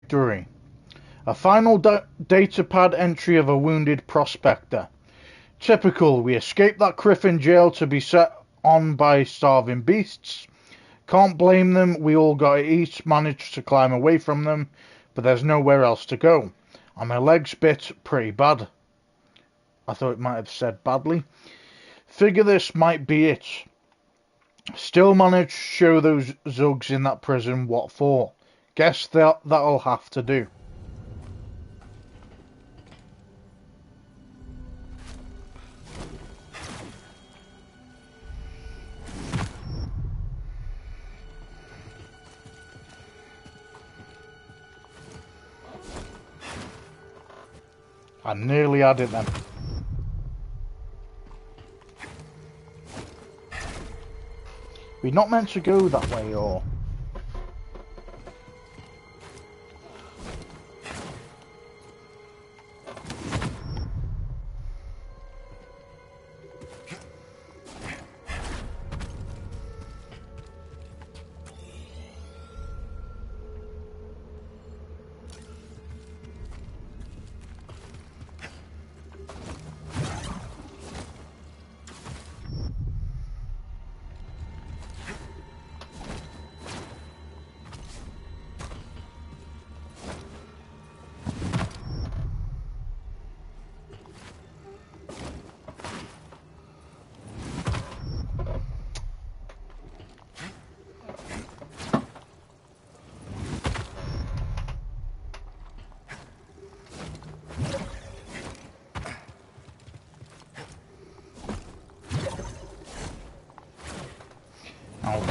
victory. A final datapad entry of a wounded prospector. Typical, we escaped that Griffin jail to be set on by starving beasts. Can't blame them, we all got to eat, managed to climb away from them, but there's nowhere else to go. And my legs bit pretty bad. I thought it might have said badly. Figure this might be it. Still managed to show those zugs in that prison what for. Guess that'll have to do. I nearly had it then. We're not meant to go that way, or...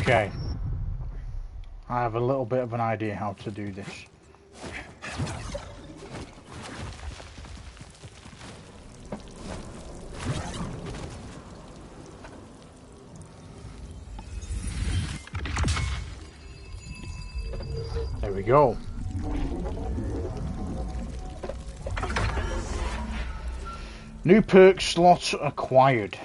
Okay. I have a little bit of an idea how to do this. There we go. New perk slot acquired.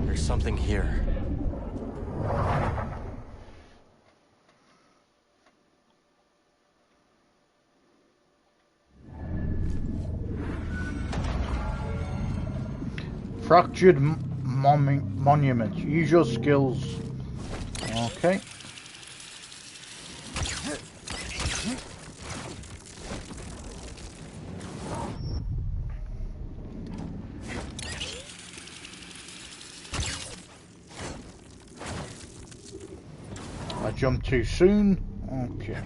There's something here. Fractured monument. Use your skills. Okay. I jumped too soon. Okay.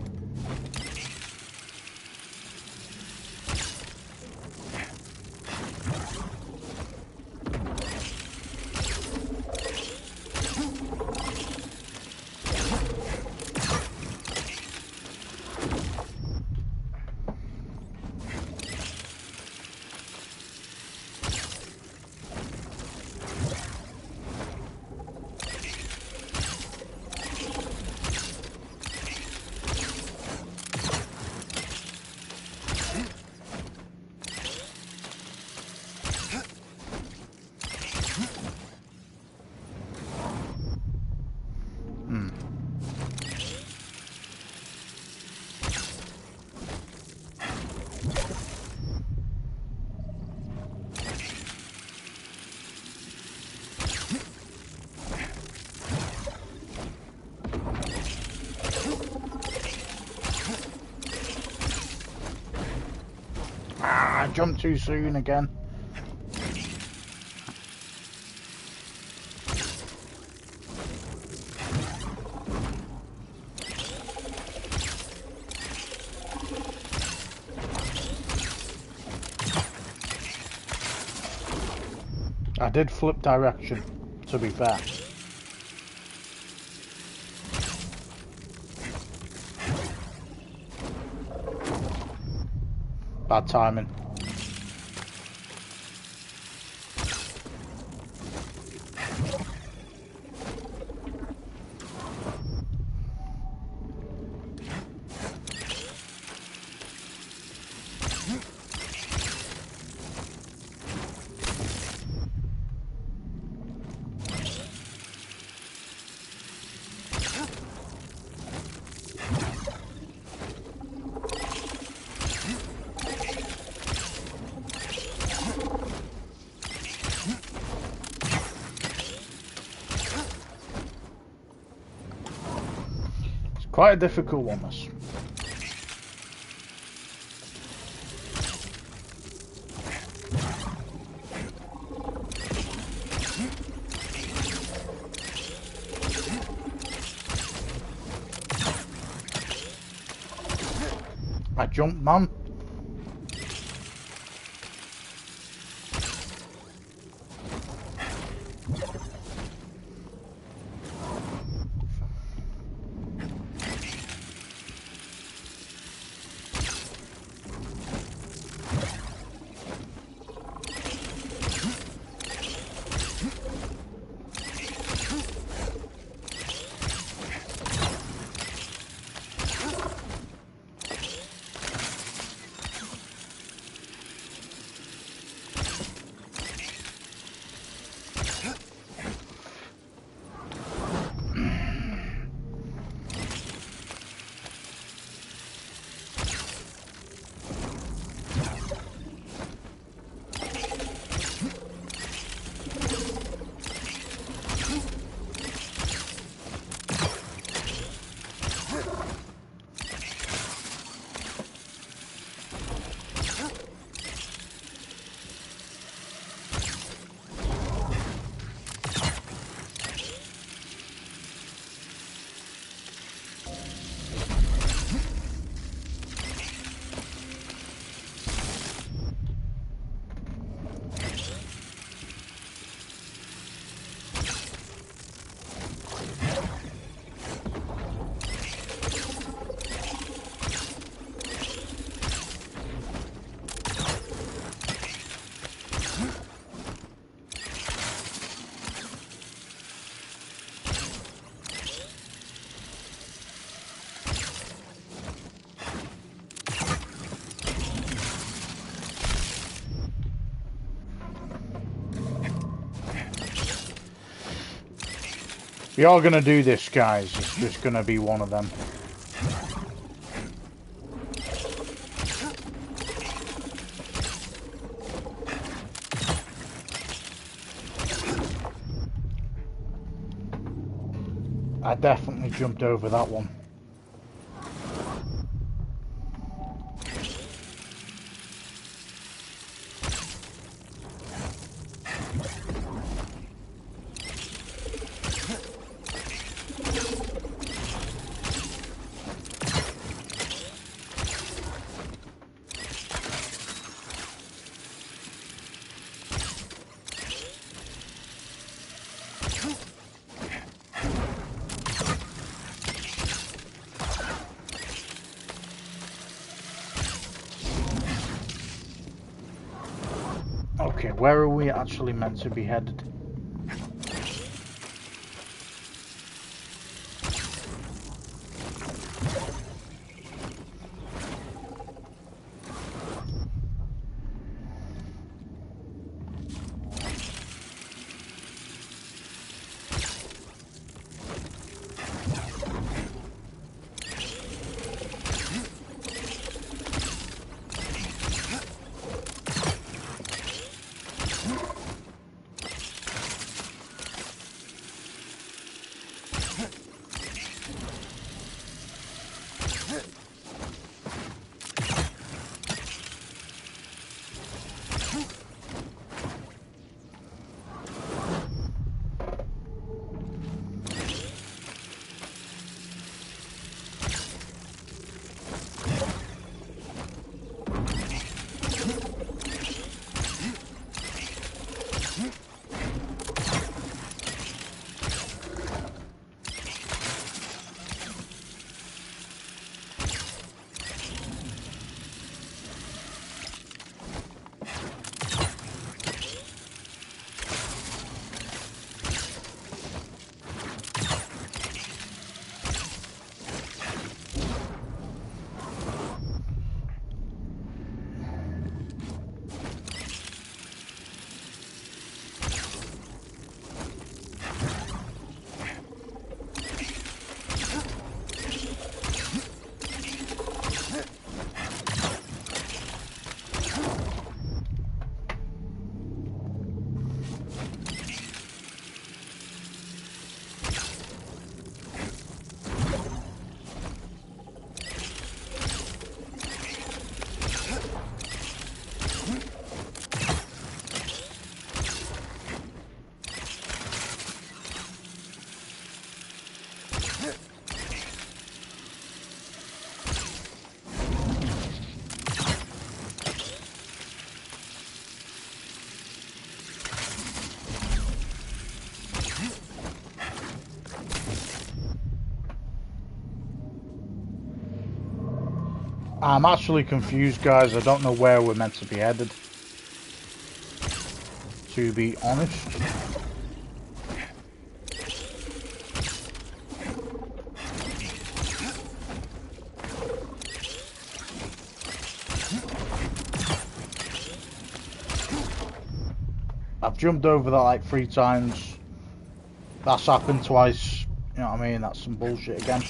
jump too soon again. I did flip direction, to be fair. Bad timing. Quite a difficult one, this. I jumped, man. We are gonna do this, guys. It's just gonna be one of them. I definitely jumped over that one. Okay, where are we actually meant to be headed? I'm actually confused, guys. I don't know where we're meant to be headed, to be honest. I've jumped over that like 3 times. That's happened twice. You know what I mean? That's some bullshit again.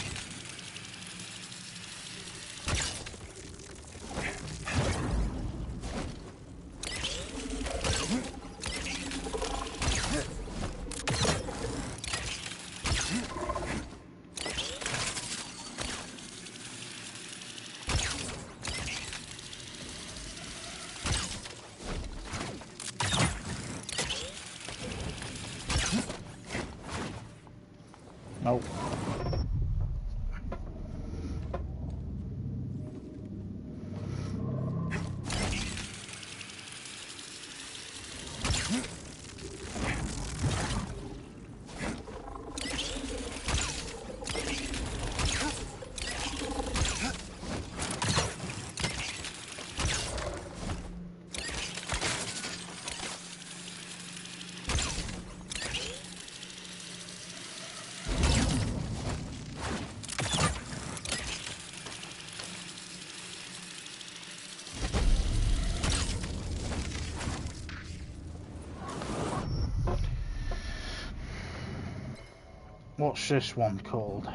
Nope. What's this one called?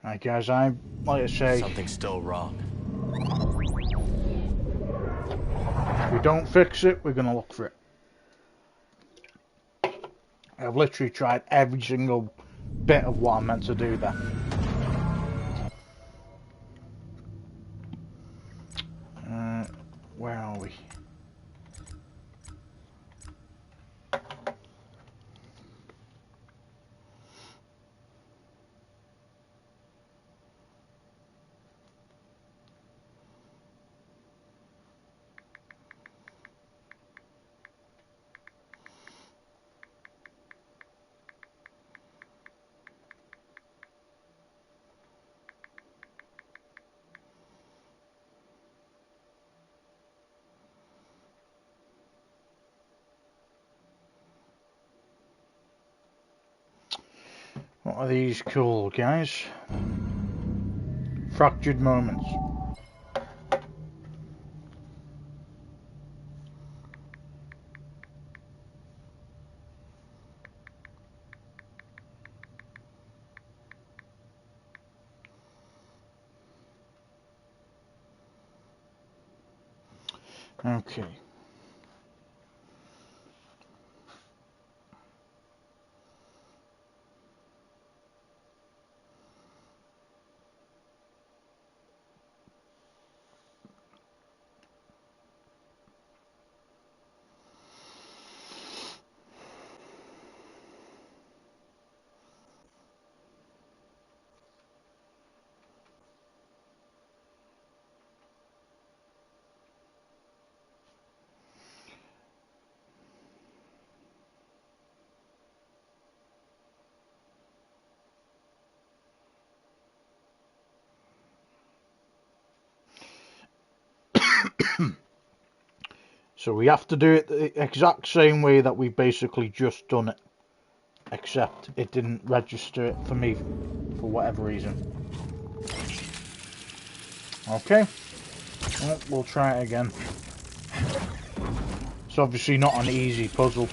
Right, guys, I'm like I say, Something's still wrong. if we don't fix it, we're gonna look for it. I've literally tried every single bit of what I'm meant to do there. Where are we? What are these called, guys? Fractured moments. Okay. So we have to do it the exact same way that we've basically just done it. Except it didn't register it for me for whatever reason. Okay. Well, we'll try it again. It's obviously not an easy puzzle.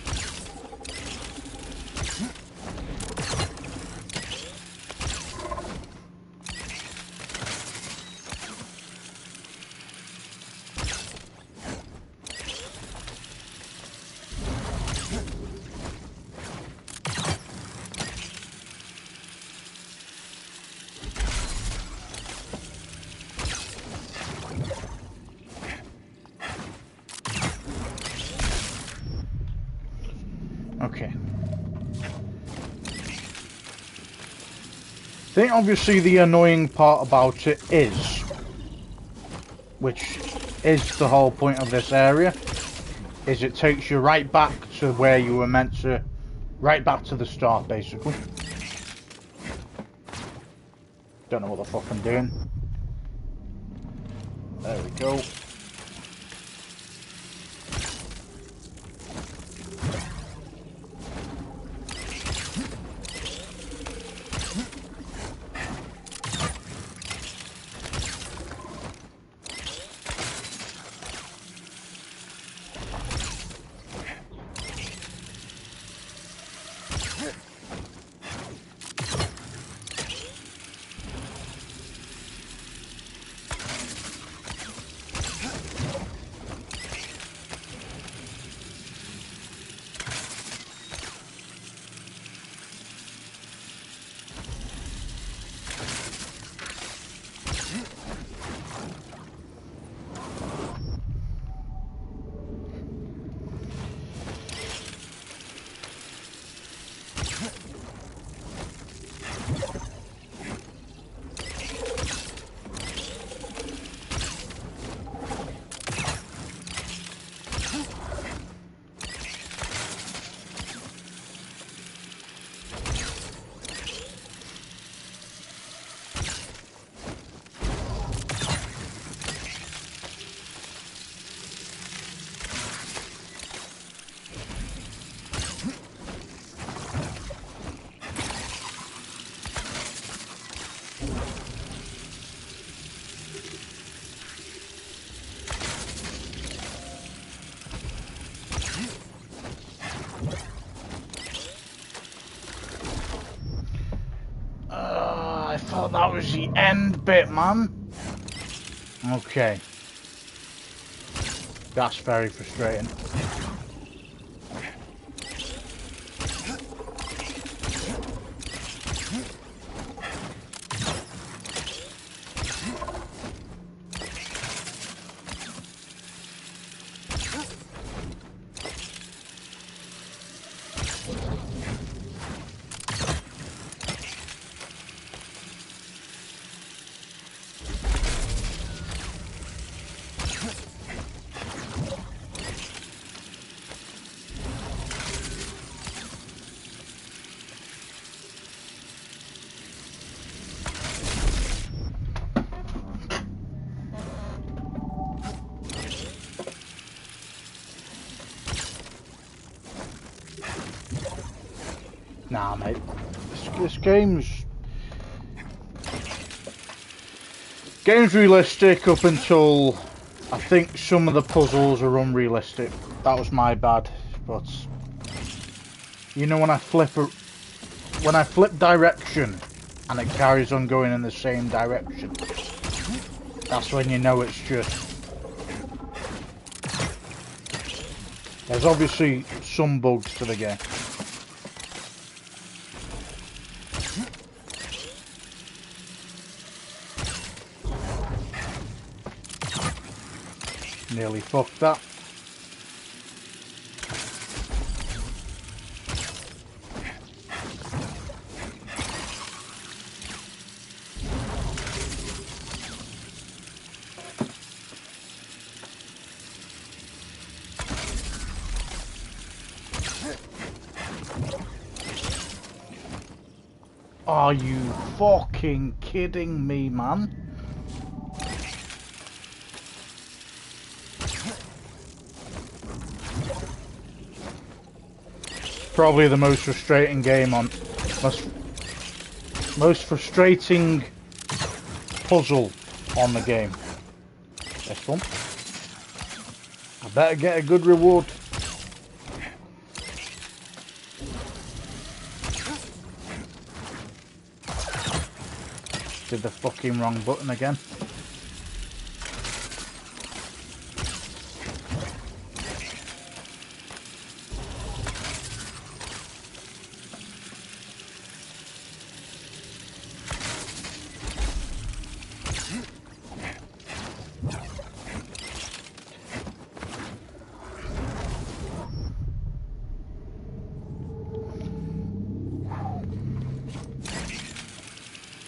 Okay. I think obviously the annoying part about it is, which is the whole point of this area, is it takes you right back to where you were meant to, right back to the start basically. Don't know what the fuck I'm doing. There we go. I thought that was the end bit, man. Okay. That's very frustrating. Nah, mate. This game's realistic up until I think some of the puzzles are unrealistic. That was my bad, but you know when I flip direction and it carries on going in the same direction, that's when you know it's just. There's obviously some bugs to the game. Nearly fucked that. Are you fucking kidding me, man? probably the most frustrating game on... Most frustrating puzzle on the game. This one. I better get a good reward. Did the fucking wrong button again.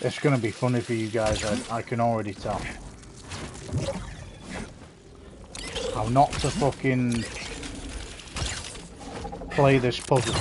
It's gonna be funny for you guys, I can already tell. How not to fucking play this puzzle.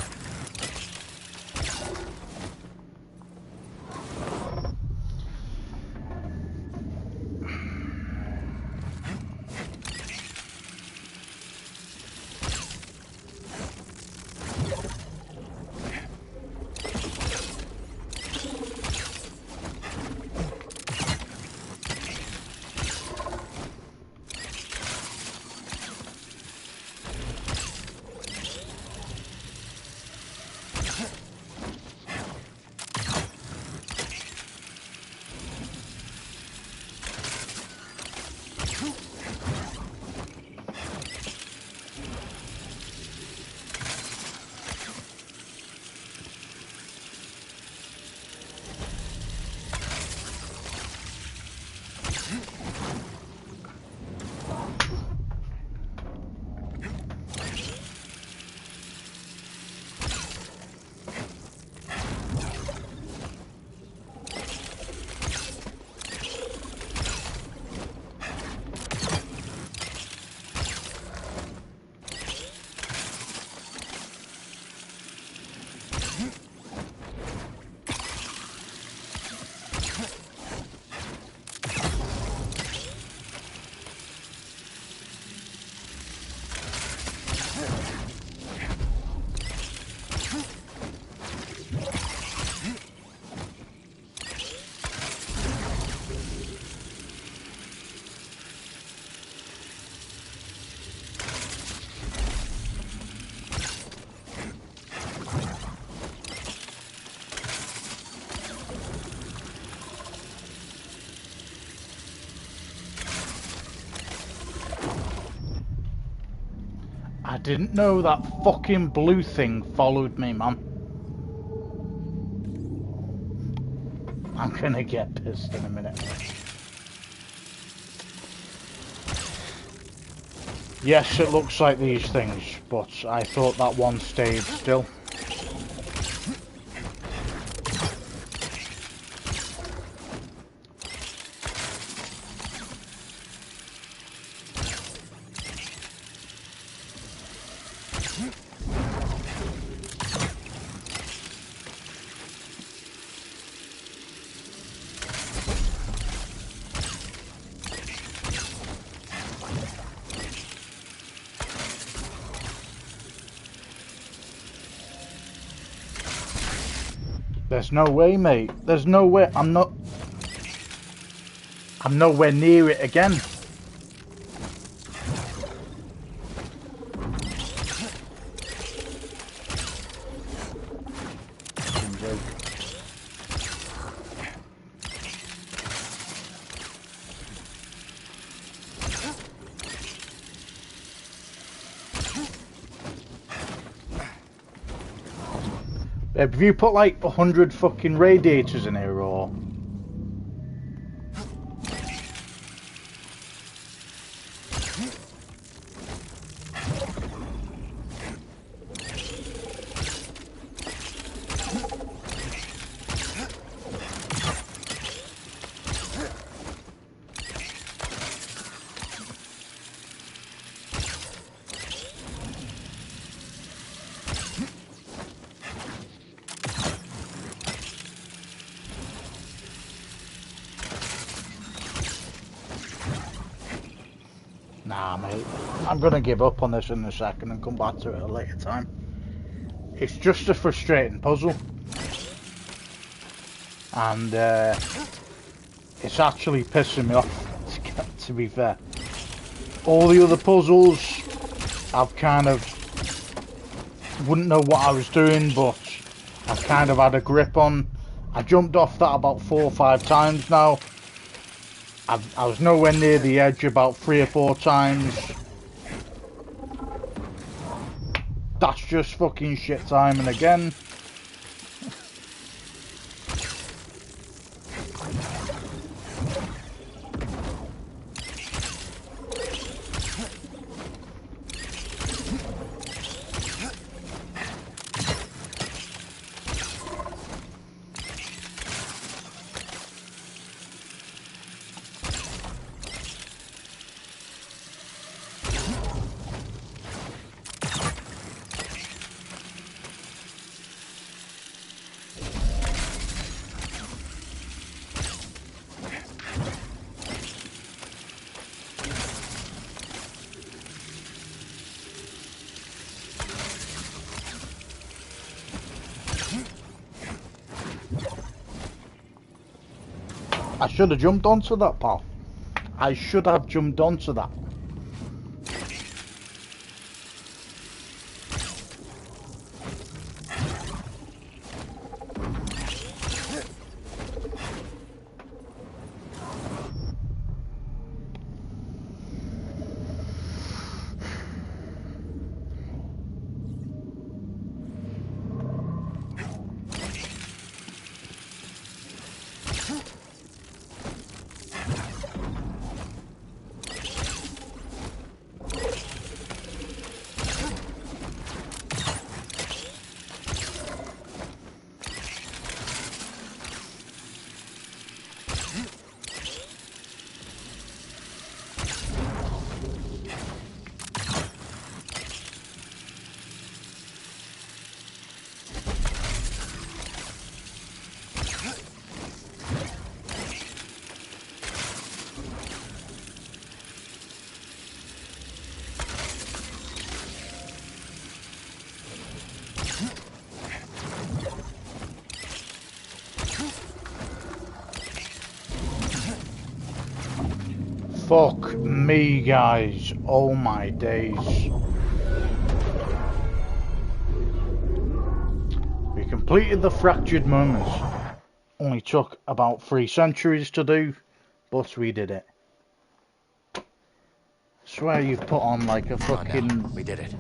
I didn't know that fucking blue thing followed me, man. I'm gonna get pissed in a minute. Yes, it looks like these things, but I thought that one stayed still. There's no way, mate. There's no way. I'm nowhere near it again. Have you put like 100 fucking radiators in here, or? Nah, mate. I'm gonna give up on this in a second and come back to it at a later time. It's just a frustrating puzzle. And it's actually pissing me off, to be fair. All the other puzzles, I've kind of wouldn't know what I was doing, but I've kind of had a grip on. I jumped off that about 4 or 5 times now. I was nowhere near the edge about 3 or 4 times. That's just fucking shit timing again. I should have jumped onto that, pal. I should have jumped onto that. Fuck me, guys. Oh my days. We completed the fractured moments. Only took about 3 centuries to do, but we did it. Swear you've put on like a fucking... Oh, no. We did it.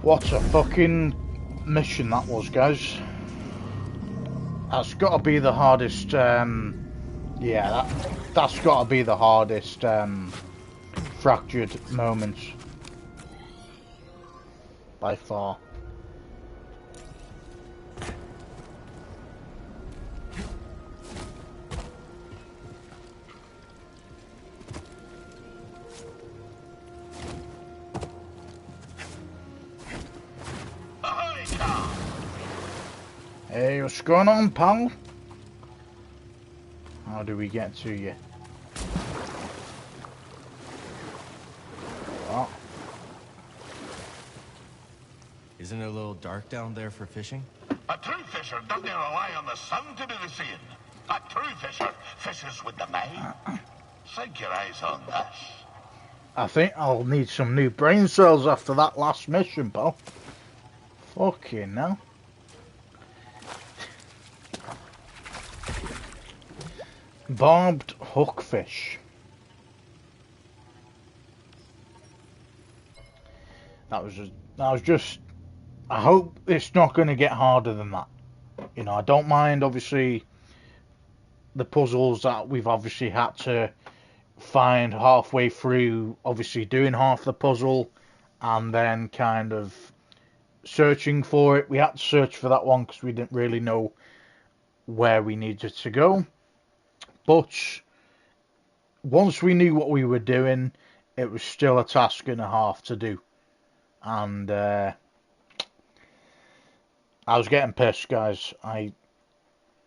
What a fucking mission that was, guys. That's got to be the hardest, yeah, that's got to be the hardest fractured moments by far. Hey, what's going on, pal? How do we get to you? What? Isn't it a little dark down there for fishing? A true fisher doesn't rely on the sun to do the seeing. A true fisher fishes with the mind. Sink your eyes on this. I think I'll need some new brain cells after that last mission, pal. Fucking hell. Barbed hookfish. That was just. I hope it's not going to get harder than that. You know, I don't mind obviously the puzzles that we've obviously had to find halfway through. Obviously doing half the puzzle and then kind of searching for it. We had to search for that one because we didn't really know where we needed to go. But once we knew what we were doing, it was still a task and a half to do. And I was getting pissed, guys. I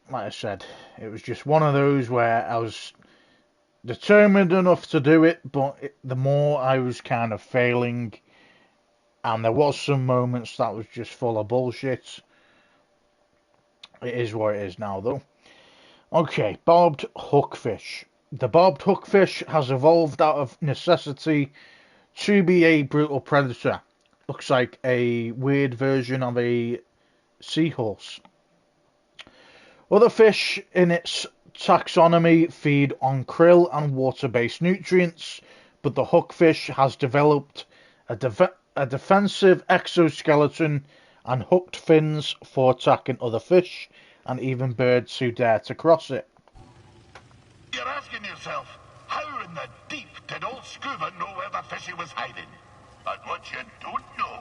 like I said, it was just one of those where I was determined enough to do it, but the more I was kind of failing, and there was some moments that was just full of bullshit. It is what it is now, though. Okay, barbed hookfish. The barbed hookfish has evolved out of necessity to be a brutal predator. Looks like a weird version of a seahorse. Other fish in its taxonomy feed on krill and water-based nutrients, but the hookfish has developed a defensive exoskeleton and hooked fins for attacking other fish and even birds who dare to cross it. You're asking yourself, how in the deep did old Scuba know where the fishy was hiding? But what you don't know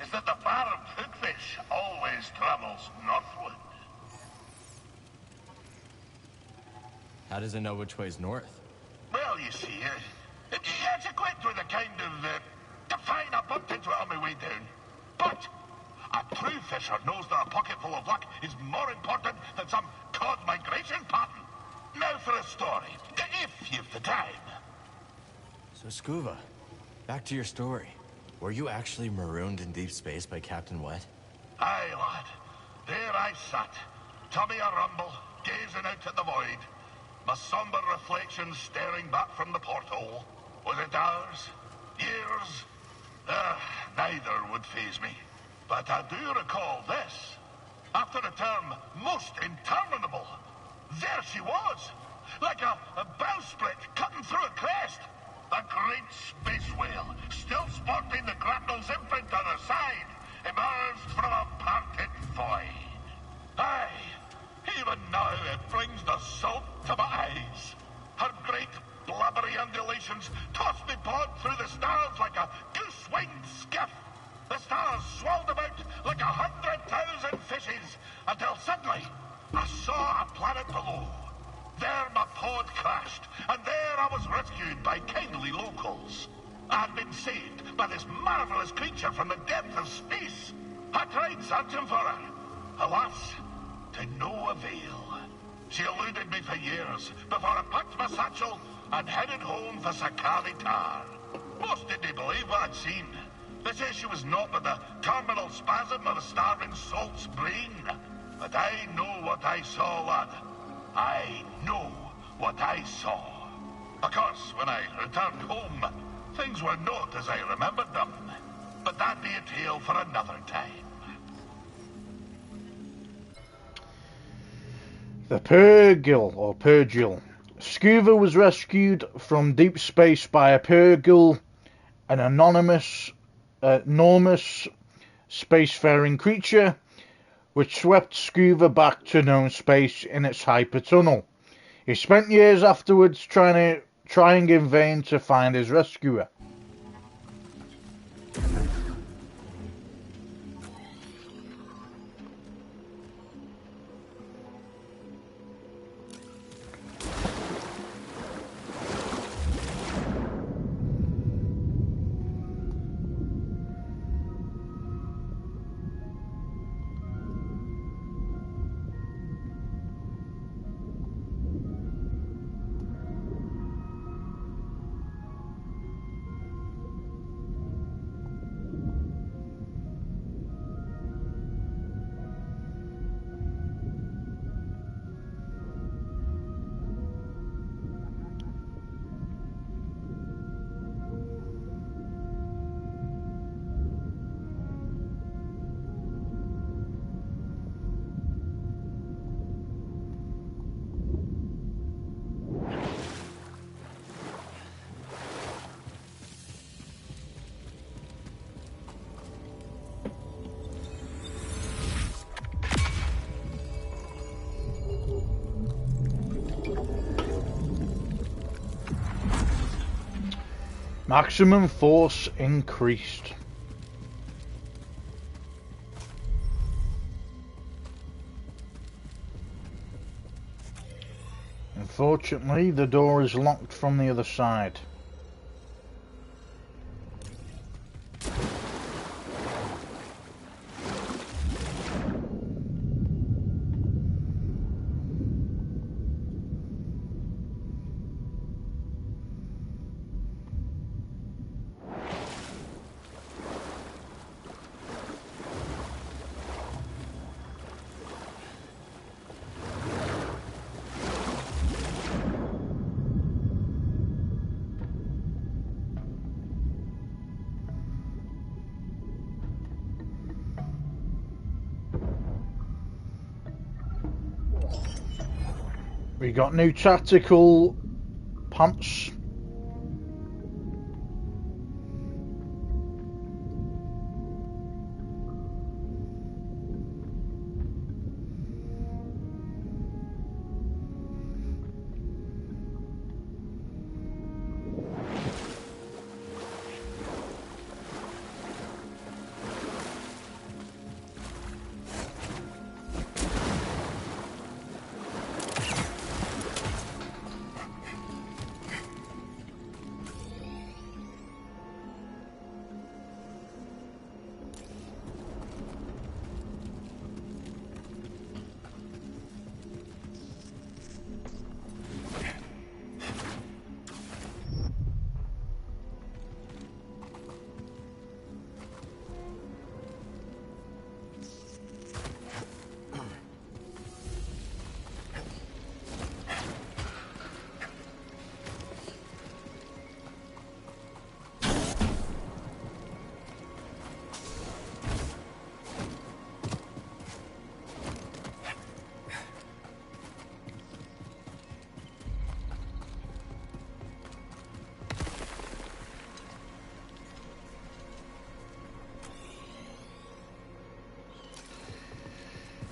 is that the barbed hookfish always travels northward. How does it know which way's north? Well, you see, it's equipped with a kind of define I bumped into it on my way down. But a true fisher knows that a pocket full of luck is more important than some cod migration pattern. Now for a story, if you've the time. So, Scuba, back to your story. Were you actually marooned in deep space by Captain Wet? Aye, lad. There I sat, tummy a rumble, gazing out at the void. My somber reflection staring back from the porthole. Was it hours? Years? Neither would faze me. But I do recall this. After a term most interminable, there she was, like a bowsprit cutting through a crest. A great space whale, still sporting the grapnel's imprint on her side, emerged from a parted void. Aye, even now it brings the salt to my eyes. Her great blubbery undulations tossed me bod through the stars like a goose-winged skiff. The stars swirled about like 100,000 fishes until suddenly I saw a planet below. There my pod crashed, and there I was rescued by kindly locals. I had been saved by this marvelous creature from the depth of space. I tried searching for her. Alas, to no avail. She eluded me for years before I packed my satchel and headed home for Sakari Tar. Most didn't believe what I'd seen. They say she was not but the terminal spasm of a starving salt's brain. But I know what I saw, lad. I know what I saw. Of course, when I returned home, things were not as I remembered them. But that be a tale for another time. The Purgil. Scuba was rescued from deep space by a Purgil, an enormous spacefaring creature, which swept Scuba back to known space in its hypertunnel. He spent years afterwards trying in vain to find his rescuer. Maximum force increased. Unfortunately, the door is locked from the other side. We got new tactical pants.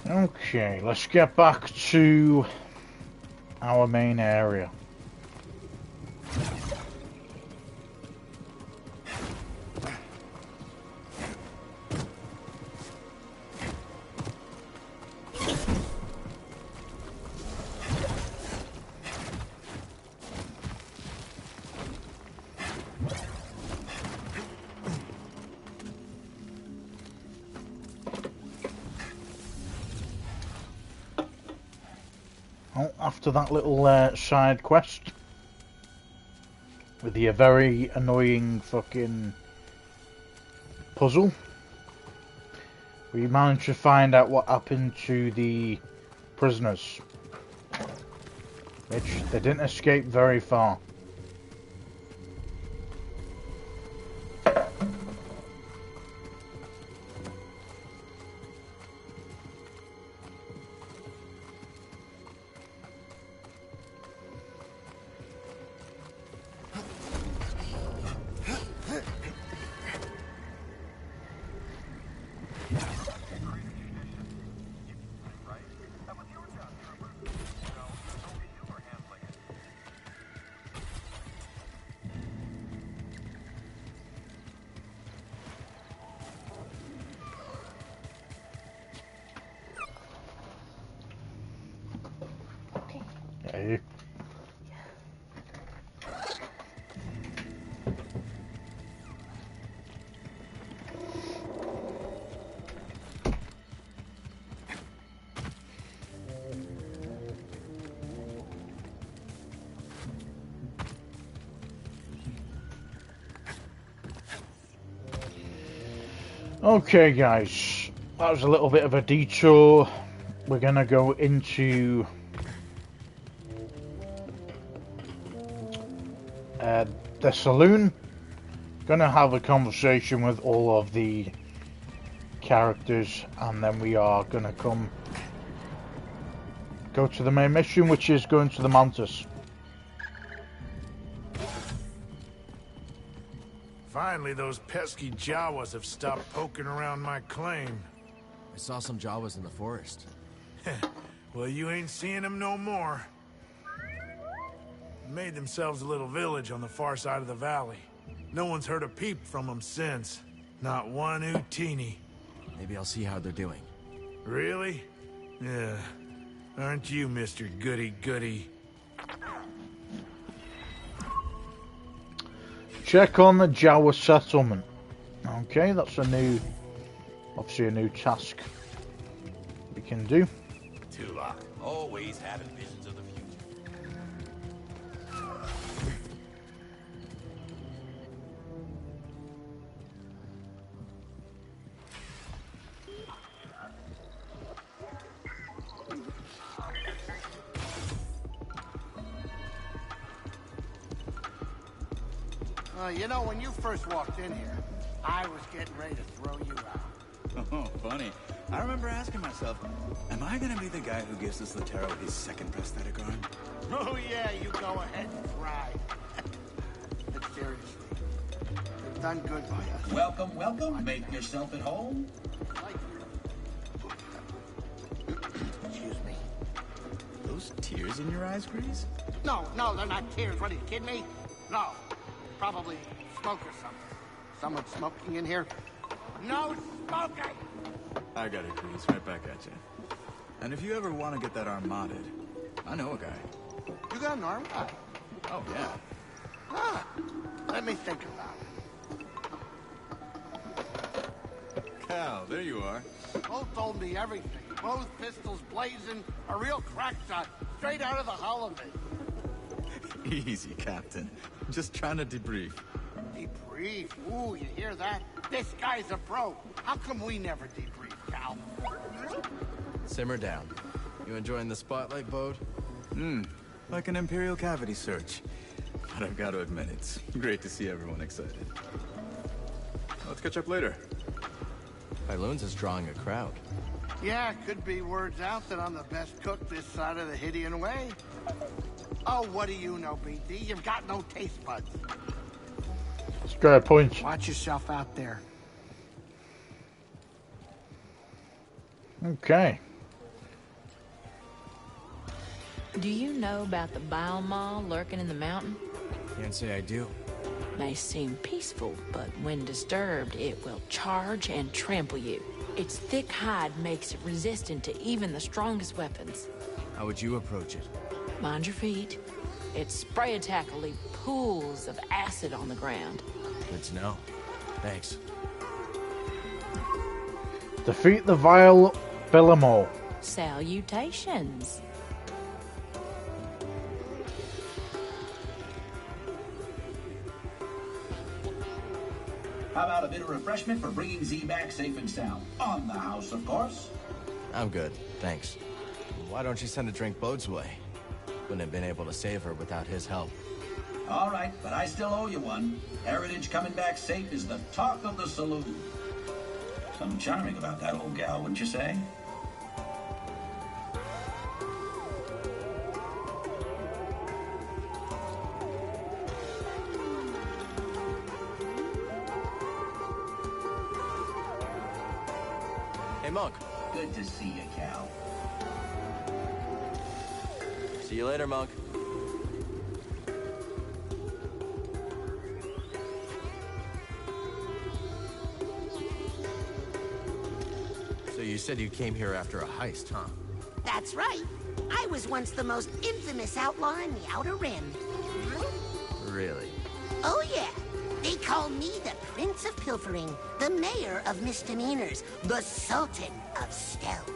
Okay, let's get back to our main area. Oh, after that little side quest with the very annoying fucking puzzle, we managed to find out what happened to the prisoners, which they didn't escape very far. Okay. Okay, guys, that was a little bit of a detour. We're gonna go into the saloon. Gonna have a conversation with all of the characters, and then we are gonna go to the main mission, which is going to the Mantis. Finally, those pesky Jawas have stopped poking around my claim. I saw some Jawas in the forest. Well, you ain't seeing them no more. Made themselves a little village on the far side of the valley. No one's heard a peep from them since. Not one Utini. Maybe I'll see how they're doing. Really? Yeah. Aren't you, Mr. Goody-Goody? Check on the Jawa settlement. Okay, that's obviously a new task we can do. Tulak, always having visions of the future. You know, when you first walked in here, I was getting ready to throw you out. Oh, funny. I remember asking myself, am I gonna be the guy who gives this Latero his second prosthetic arm? Oh yeah, you go ahead and try. But seriously, you've done good by us. Welcome, welcome. Make yourself at home. Excuse me. Those tears in your eyes, Grease? No, they're not tears. What, are you kidding me? No. Probably smoke or something. Someone smoking in here? No smoking! I got it, Grease. Right back at you. And if you ever want to get that arm modded, I know a guy. You got an arm guy? Oh, yeah. Ah, let me think about it. Cal, there you are. Bo told me everything. Both pistols blazing, a real crack shot, straight out of the holiday. Easy, Captain. Just trying to debrief. Debrief? Ooh, you hear that? This guy's a pro. How come we never debrief, Cal? Simmer down. You enjoying the spotlight, Bode? Like an Imperial cavity search. But I've got to admit, it's great to see everyone excited. Let's catch up later. Pyloon's is drawing a crowd. Yeah, could be words out that I'm the best cook this side of the Hydian Way. Oh, what do you know, BD? You've got no taste buds. Straight point. Watch yourself out there. Okay. Do you know about the bile maw lurking in the mountain? Can't say I do. May seem peaceful, but when disturbed, it will charge and trample you. Its thick hide makes it resistant to even the strongest weapons. How would you approach it? Mind your feet. Its spray attack will leave pools of acid on the ground. Good to know. Thanks. Defeat the vile Bellamore. Salutations. How about a bit of refreshment for bringing Z back safe and sound? On the house, of course. I'm good, thanks. Why don't you send a drink Bode's way? Wouldn't have been able to save her without his help. All right, but I still owe you one. Heritage coming back safe is the talk of the saloon. Something charming about that old gal, wouldn't you say? Hey, Monk. Good to see you, Cal. See you later, Monk. So you said you came here after a heist, huh? That's right. I was once the most infamous outlaw in the Outer Rim. Really? Oh, yeah. They call me the Prince of Pilfering, the Mayor of Misdemeanors, the Sultan of Stealth.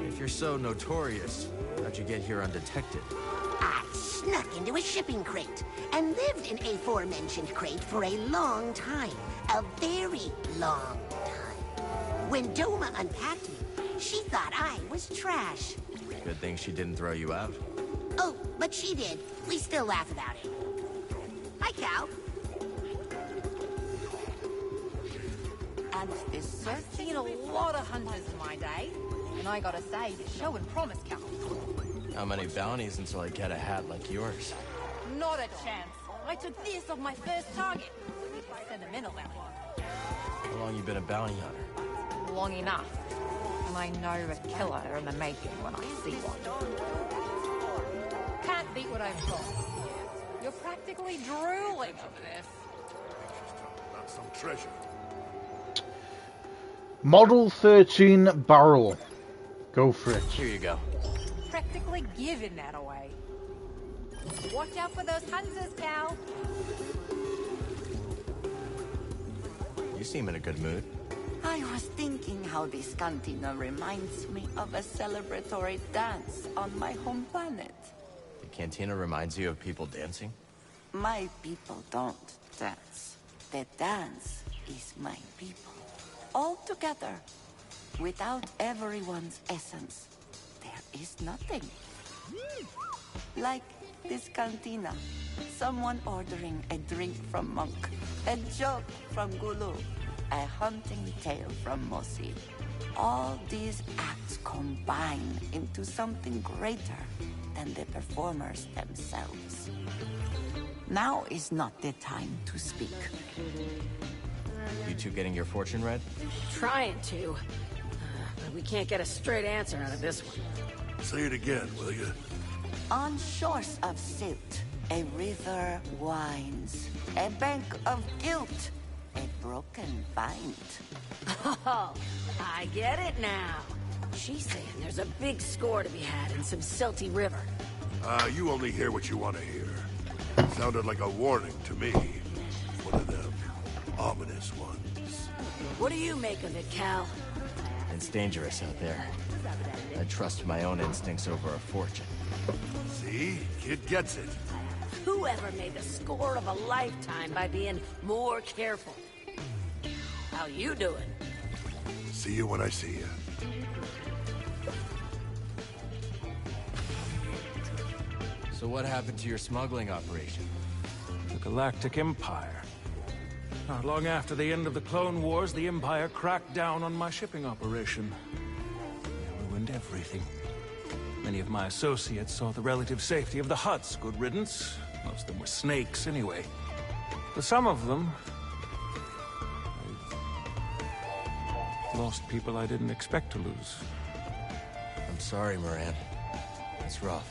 If you're so notorious, how'd you get here undetected? I snuck into a shipping crate and lived in a aforementioned crate for a long time. A very long time. When Doma unpacked me, she thought I was trash. Good thing she didn't throw you out. Oh, but she did. We still laugh about it. Hi, Cal. And there's certainly a lot of hunters in my day. And I gotta say, you show and promise, Cal. How many bounties until I get a hat like yours? Not a chance. I took this off my first target. Sentimental bounty. How long you been a bounty hunter? Long enough. And I know a killer in the making when I see one. Can't beat what I've got. You're practically drooling over this. About some treasure. Model 13 barrel. Go for it. Here you go. Practically giving that away. Watch out for those hunters, Cal. You seem in a good mood. I was thinking how this cantina reminds me of a celebratory dance on my home planet. The cantina reminds you of people dancing? My people don't dance. The dance is my people. All together. Without everyone's essence, there is nothing. Like this cantina. Someone ordering a drink from Monk. A joke from Gulu. a haunting tale from Mosi. All these acts combine into something greater than the performers themselves. Now is not the time to speak. You two getting your fortune read? Trying to. But we can't get a straight answer out of this one. Say it again, will you? On shores of silt, a river winds. A bank of guilt, a broken bind. Oh, I get it now. She's saying there's a big score to be had in some silty river. You only hear what you want to hear. Sounded like a warning to me. One of them ominous ones. What do you make of it, Cal? It's dangerous out there. I trust my own instincts over a fortune. See? Kid gets it. Whoever made the score of a lifetime by being more careful? How you doing? See you when I see you. So what happened to your smuggling operation? The Galactic Empire. Not long after the end of the Clone Wars, the Empire cracked down on my shipping operation. They ruined everything. Many of my associates saw the relative safety of the Hutts. Good riddance. Most of them were snakes, anyway. But some of them... I lost people I didn't expect to lose. I'm sorry, Moran. That's rough.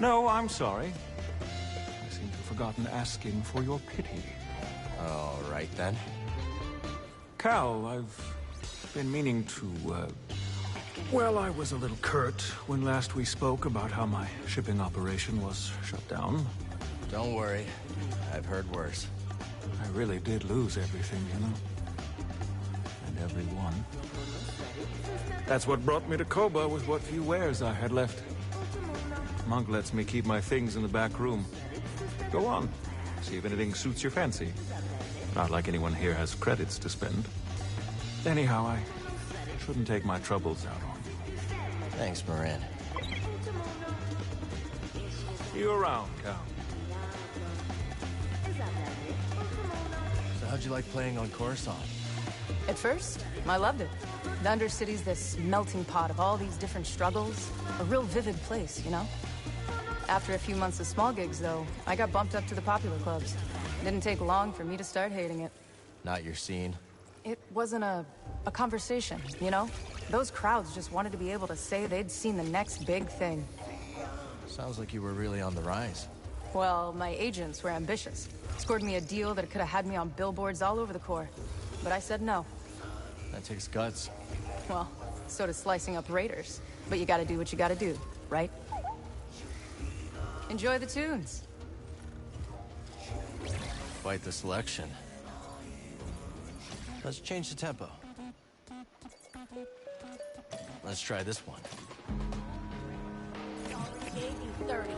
No, I'm sorry. I seem to have forgotten asking for your pity. All right, then. Cal, I've been meaning to, Well, I was a little curt when last we spoke about how my shipping operation was shut down. Don't worry. I've heard worse. I really did lose everything, you know? And everyone. That's what brought me to Koba with what few wares I had left. Monk lets me keep my things in the back room. Go on. See if anything suits your fancy. Not like anyone here has credits to spend. Anyhow, I shouldn't take my troubles out on you. Thanks, Moran. See you around, Cal. So how'd you like playing on Coruscant? At first, I loved it. The Undercity's this melting pot of all these different struggles. A real vivid place, you know? After a few months of small gigs, though, I got bumped up to the popular clubs. It didn't take long for me to start hating it. Not your scene? It wasn't a conversation, you know? Those crowds just wanted to be able to say they'd seen the next big thing. Sounds like you were really on the rise. Well, my agents were ambitious. Scored me a deal that could have had me on billboards all over the Corps. But I said no. That takes guts. Well, so does slicing up raiders. But you gotta do what you gotta do, right? Enjoy the tunes. Quite the selection. Let's change the tempo. Let's try this one. I gave you 30.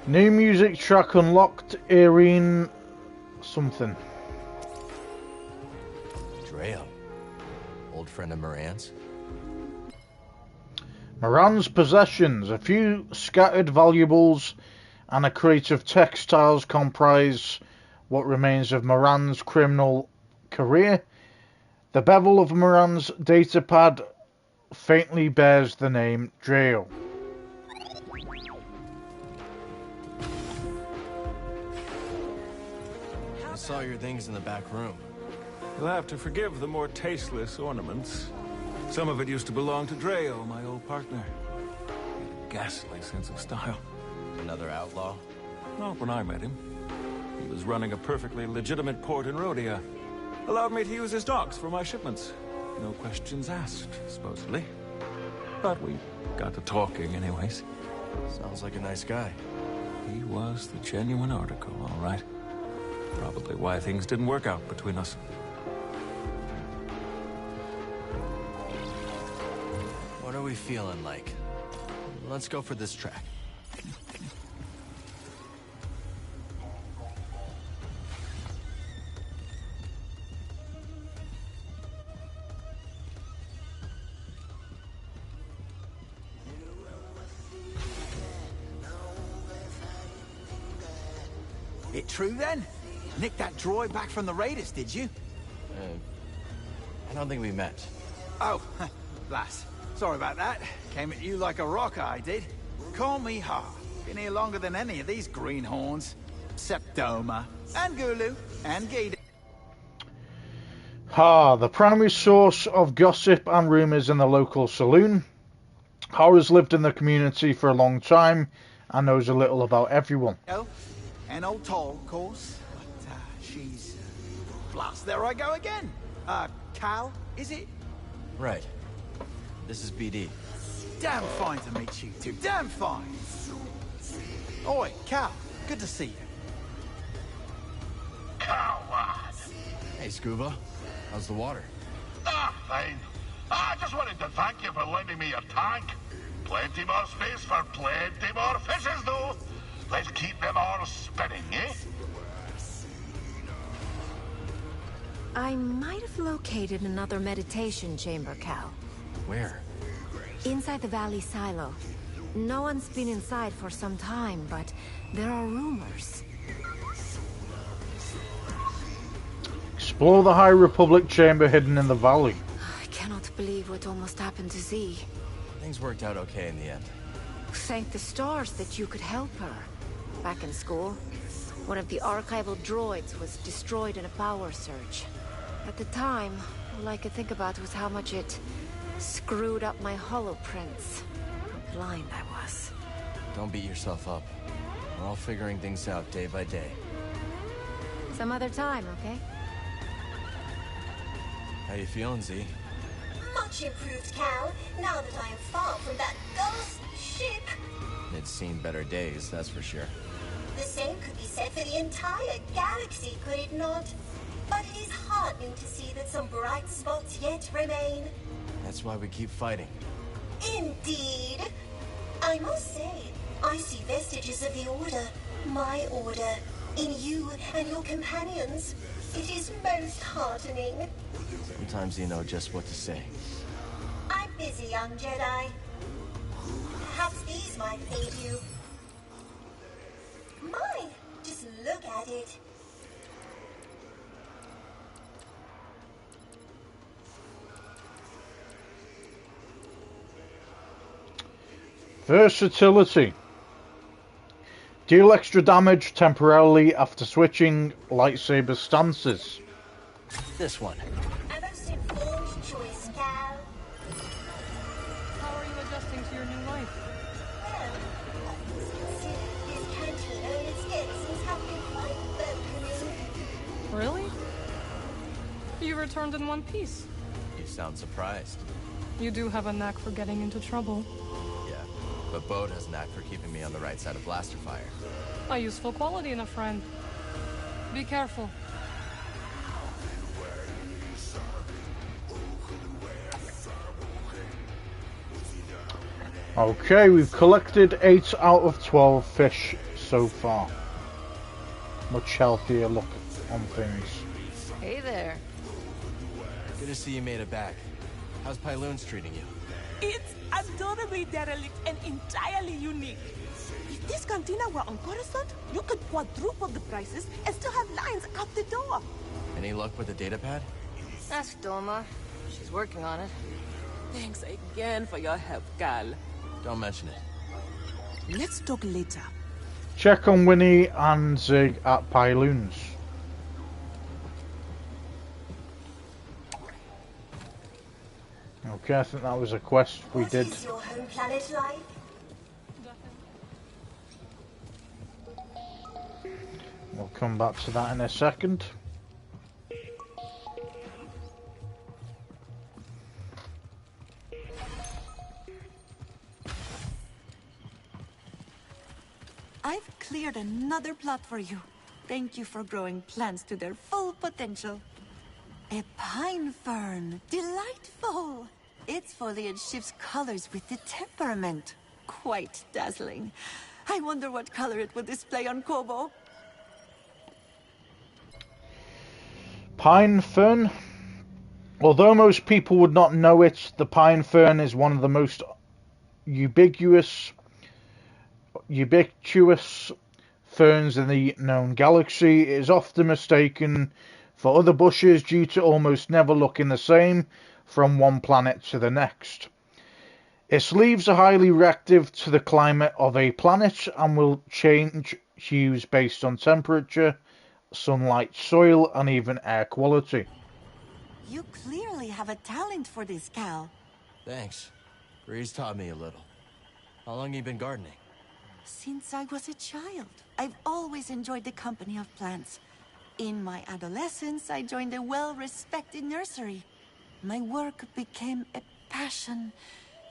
New music track unlocked, Irene something. Dreo. Old friend of Moran's. Moran's possessions, a few scattered valuables and a crate of textiles comprise what remains of Moran's criminal career. The bevel of Moran's datapad faintly bears the name Dreo. I saw your things in the back room. You'll have to forgive the more tasteless ornaments. Some of it used to belong to Dreo, my old partner. He had a ghastly sense of style. Another outlaw? Not when I met him. He was running a perfectly legitimate port in Rhodia. Allowed me to use his docks for my shipments. No questions asked, supposedly. But we got to talking anyways. Sounds like a nice guy. He was the genuine article, all right. Probably why things didn't work out between us. What are we feeling like? Let's go for this track. It true then? Nicked that droid back from the raiders, did you? I don't think we met. Oh, lass. Sorry about that. Came at you like a rock, I did. Call me Ha. Been here longer than any of these greenhorns. Septoma, and Gulu, and Gida. The primary source of gossip and rumours in the local saloon. Ha has lived in the community for a long time and knows a little about everyone. Oh, and old Toll, of course. But she's... blast, there I go again. Cal, is it? Right. This is BD. Damn fine to meet you two. Damn fine. Oi, Cal. Good to see you. Coward. Hey, Scuba. How's the water? Fine. I just wanted to thank you for lending me your tank. Plenty more space for plenty more fishes, though. Let's keep them all spinning, eh? I might have located another meditation chamber, Cal. Where? Inside the valley silo. No one's been inside for some time, but there are rumors. Explore the High Republic chamber hidden in the valley. I cannot believe what almost happened to Z. Things worked out okay in the end. Thank the stars that you could help her. Back in school, one of the archival droids was destroyed in a power surge. At the time, all I could think about was how much it screwed up my holoprints. How blind I was. Don't beat yourself up. We're all figuring things out day by day. Some other time, okay? How you feeling, Z? Much improved, Cal, now that I am far from that ghost ship. It's seen better days, that's for sure. The same could be said for the entire galaxy, could it not? But it is heartening to see that some bright spots yet remain. That's why we keep fighting. Indeed. I must say, I see vestiges of the Order, my Order, in you and your companions. It is most heartening. Sometimes you know just what to say. I'm busy, young Jedi. Perhaps these might aid you. My, just look at it. Versatility. Deal extra damage temporarily after switching lightsaber stances. This one. A most informed choice, Cal. How are you adjusting to your new life? His cantina and its denizens have been quite welcoming. Really? You returned in one piece. You sound surprised. You do have a knack for getting into trouble. Yeah, but Bode has a knack for keeping me on the right side of blaster fire. A useful quality in a friend. Be careful. Okay, we've collected 8 out of 12 fish so far. Much healthier look on things. Hey there. Good to see you made it back. How's Pyloon's treating you? It's adorably derelict and entirely unique. If this cantina were on Coruscant, you could quadruple the prices and still have lines out the door. Any luck with the data pad? Ask Doma. She's working on it. Thanks again for your help, Cal. Don't mention it. Let's talk later. Check on Winnie and Zig at Pyloon's. Okay, I think that was a quest we did. What is your home planet like? We'll come back to that in a second. I've cleared another plot for you. Thank you for growing plants to their full potential. A pine fern. Delightful. Its foliage shifts colors with the temperament. Quite dazzling. I wonder what color it will display on Kobo. Pine fern. Although most people would not know it, the pine fern is one of the most ubiquitous ferns in the known galaxy. It is often mistaken for other bushes due to almost never looking the same from one planet to the next. Its leaves are highly reactive to the climate of a planet and will change hues based on temperature, sunlight, soil, and even air quality. You clearly have a talent for this, Cal. Thanks. Breeze taught me a little. How long you been gardening? Since I was a child, I've always enjoyed the company of plants. In my adolescence, I joined a well-respected nursery. My work became a passion,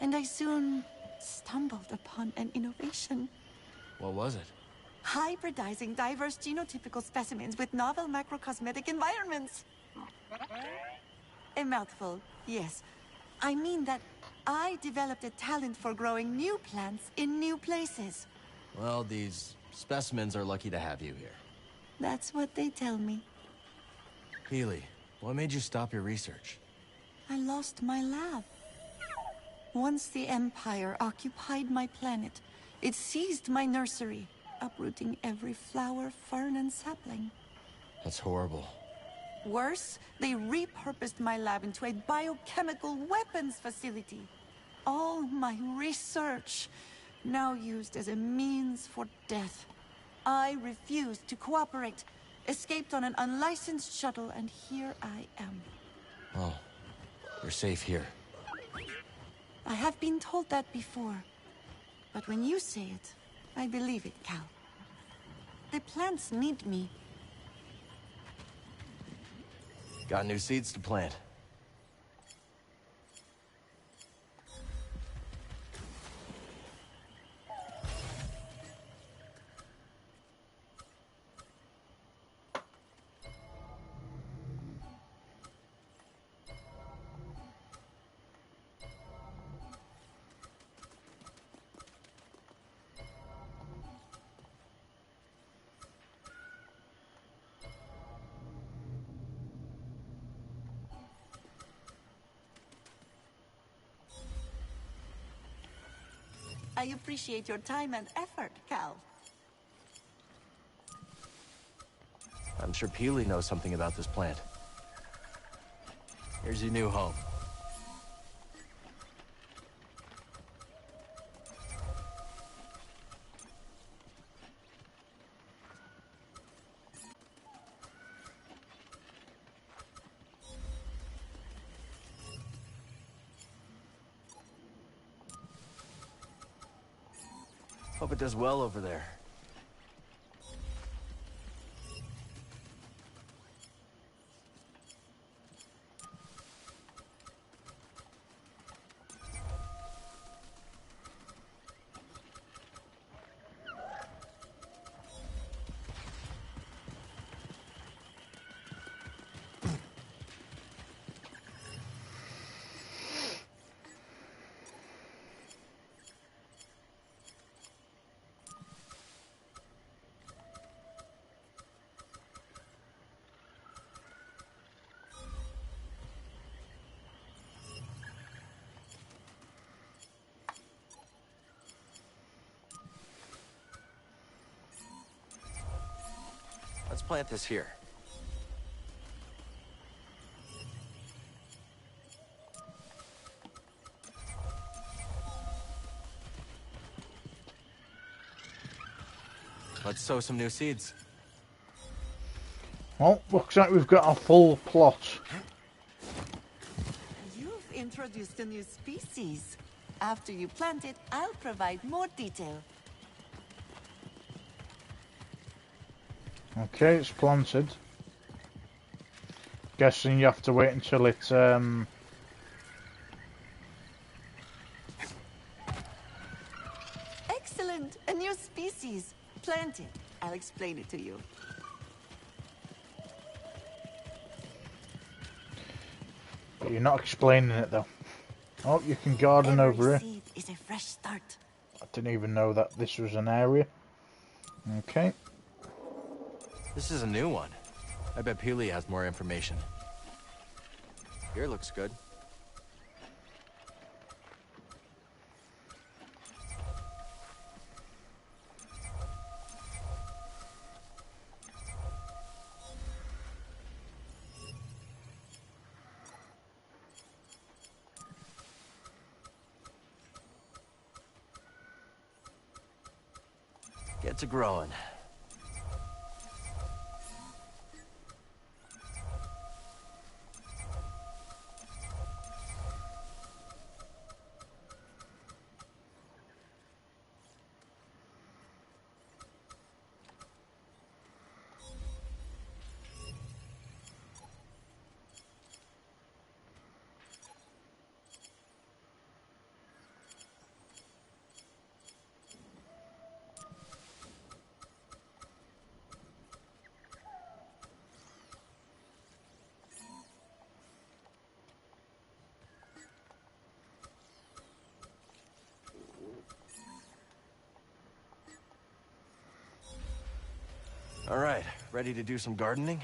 and I soon stumbled upon an innovation. What was it? Hybridizing diverse genotypical specimens with novel macrocosmetic environments. A mouthful, yes. I mean that I developed a talent for growing new plants in new places. Well, these specimens are lucky to have you here. That's what they tell me. Healy, what made you stop your research? I lost my lab. Once the Empire occupied my planet, it seized my nursery, uprooting every flower, fern, and sapling. That's horrible. Worse, they repurposed my lab into a biochemical weapons facility. All my research, now used as a means for death. I refused to cooperate, escaped on an unlicensed shuttle, and here I am. Oh, you're safe here. I have been told that before, but when you say it, I believe it, Cal. The plants need me. Got new seeds to plant. I appreciate your time and effort, Cal. I'm sure Peely knows something about this plant. Here's your new home. Hope it does well over there. Let's plant this here. Let's sow some new seeds. Well, looks like we've got a full plot. You've introduced a new species. After you plant it, I'll provide more detail. Okay, it's planted. Guessing you have to wait until it Excellent! A new species. Plant it. I'll explain it to you. But you're not explaining it though. Oh, you can garden over here. Seed is a fresh start. I didn't even know that this was an area. Okay. This is a new one. I bet Peely has more information. Here looks good. It's a growing. All right, ready to do some gardening?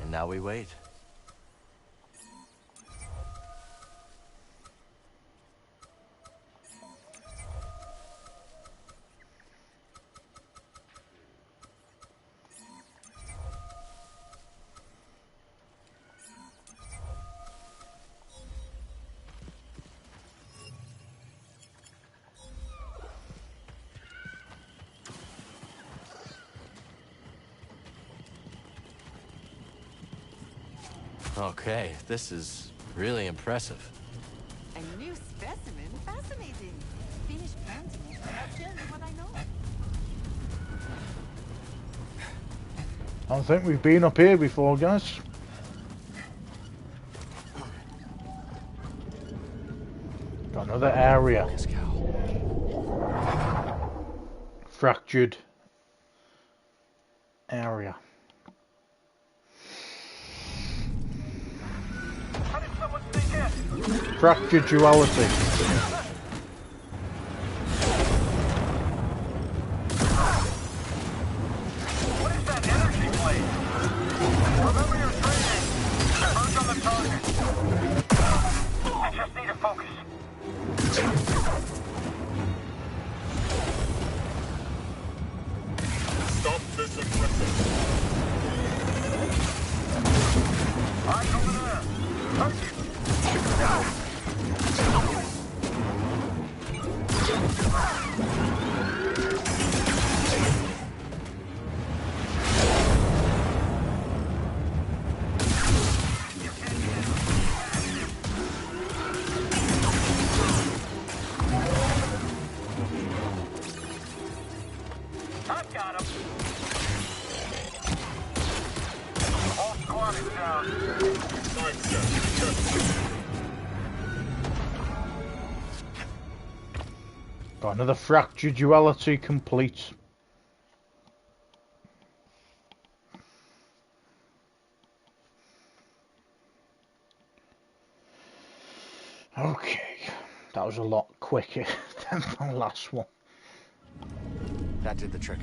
And now we wait. Okay, this is really impressive. A new specimen? Fascinating. Finish planting it. That's generally what I know. I don't think we've been up here before, guys. Got another area. Fractured area. Fractured duality. What is that energy blade? Remember your training. First on the target. I just need to focus. Stop this aggressive. Eyes over there. Thank you. I've got him. All squad is down. Got another fractured duality complete. Okay, that was a lot quicker than the last one. That did the trick.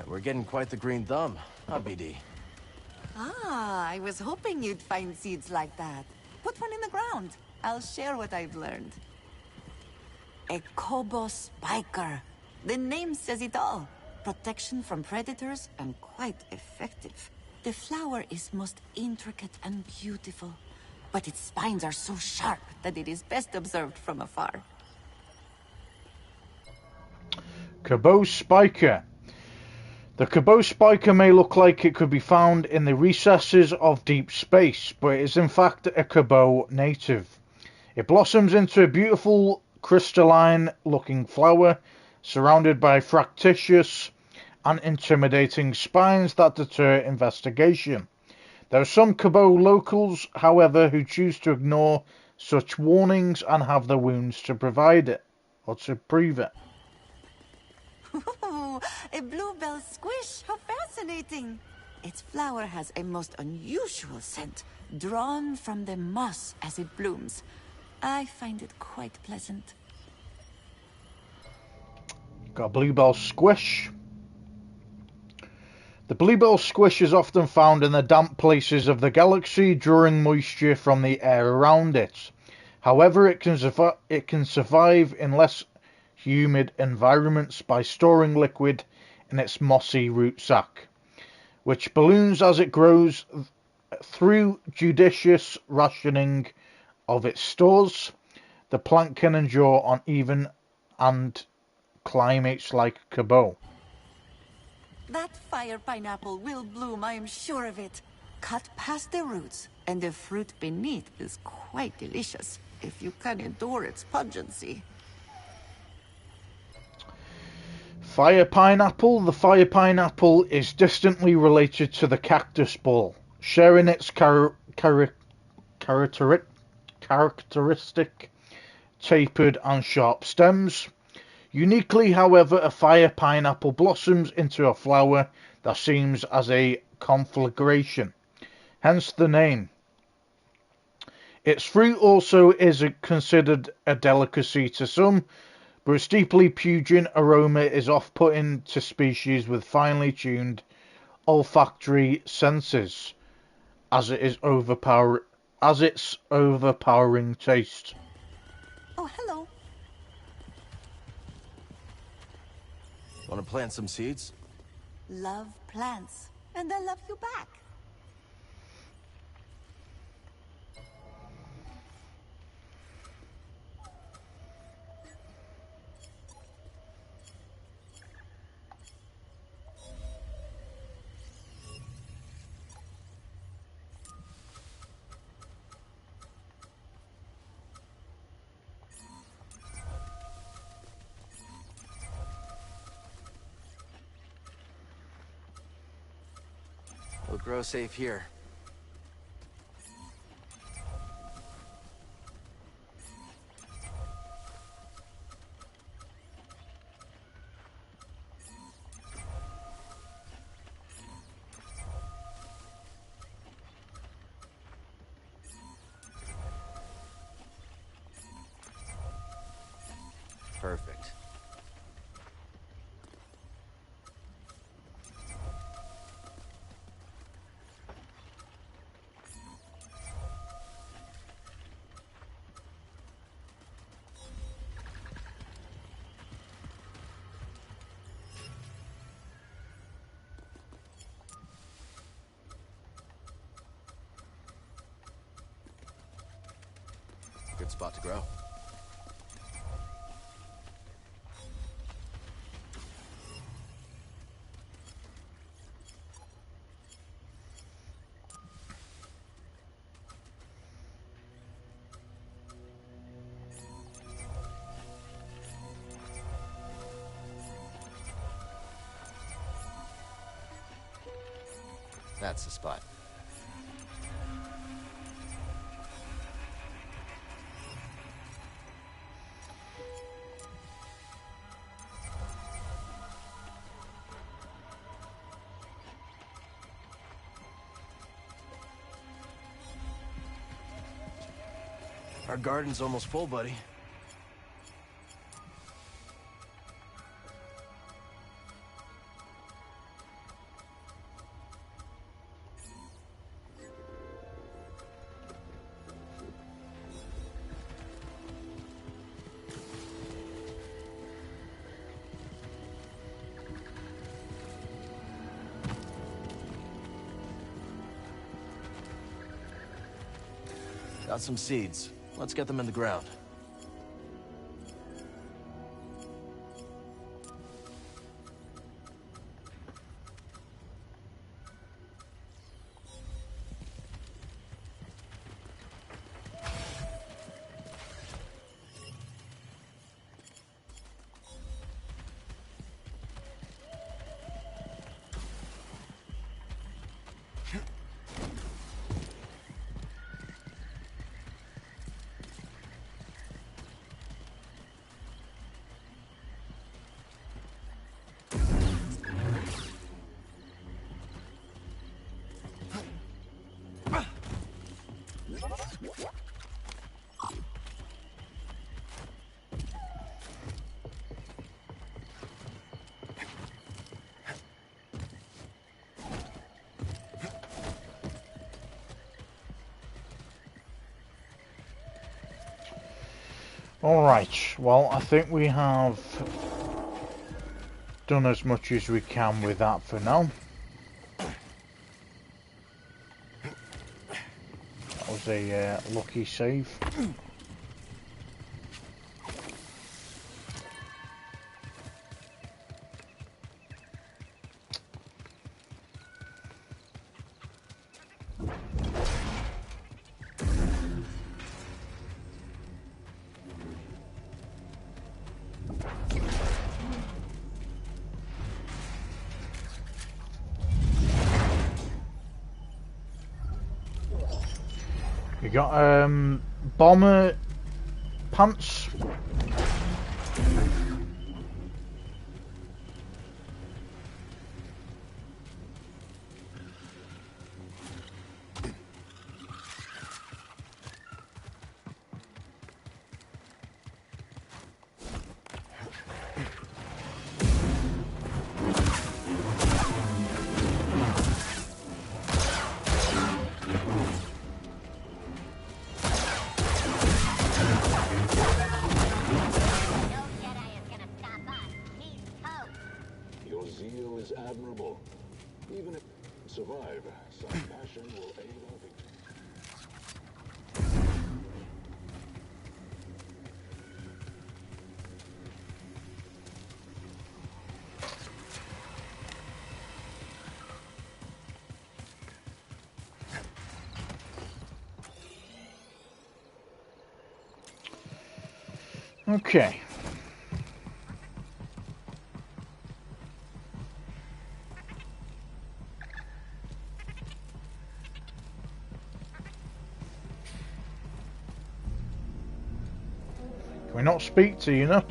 We're getting quite the green thumb, huh, BD? Ah, I was hoping you'd find seeds like that. Put one in the ground. I'll share what I've learned. A Kobo spiker. The name says it all. Protection from predators and quite effective. The flower is most intricate and beautiful, but its spines are so sharp that it is best observed from afar. Kobo spiker. The Cabot spiker may look like it could be found in the recesses of deep space, but it is in fact a Cabot native. It blossoms into a beautiful crystalline-looking flower, surrounded by fractious and intimidating spines that deter investigation. There are some Cabot locals, however, who choose to ignore such warnings and have the wounds to provide it, or to prove it. Ooh, a bluebell squish. How fascinating. Its flower has a most unusual scent, drawn from the moss as it blooms. I find it quite pleasant. Got a bluebell squish. The bluebell squish is often found in the damp places of the galaxy, drawing moisture from the air around it. However, it can survive in less humid environments by storing liquid in its mossy root sac, which balloons as it grows. Through judicious rationing of its stores, the plant can endure on even and climates like Cabot. That fire pineapple will bloom, I am sure of it. Cut past the roots, and the fruit beneath is quite delicious, if you can endure its pungency. Fire pineapple. The fire pineapple is distantly related to the cactus ball, sharing its characteristic tapered and sharp stems. Uniquely, however, a fire pineapple blossoms into a flower that seems as a conflagration, hence the name. Its fruit also is considered a delicacy to some, but its deeply pungent aroma is off-putting to species with finely tuned olfactory senses, as its overpowering taste. Oh, hello. Want to plant some seeds? Love plants, and I love you back. We'll grow safe here. Perfect. Good spot to grow. That's the spot. Our garden's almost full, buddy. Got some seeds. Let's get them in the ground. Alright, well, I think we have done as much as we can with that for now. That was a lucky save. We got bomber pants. Your zeal is admirable. Even if you survive, some passion will aid our victory. Okay. Can we not speak to you now?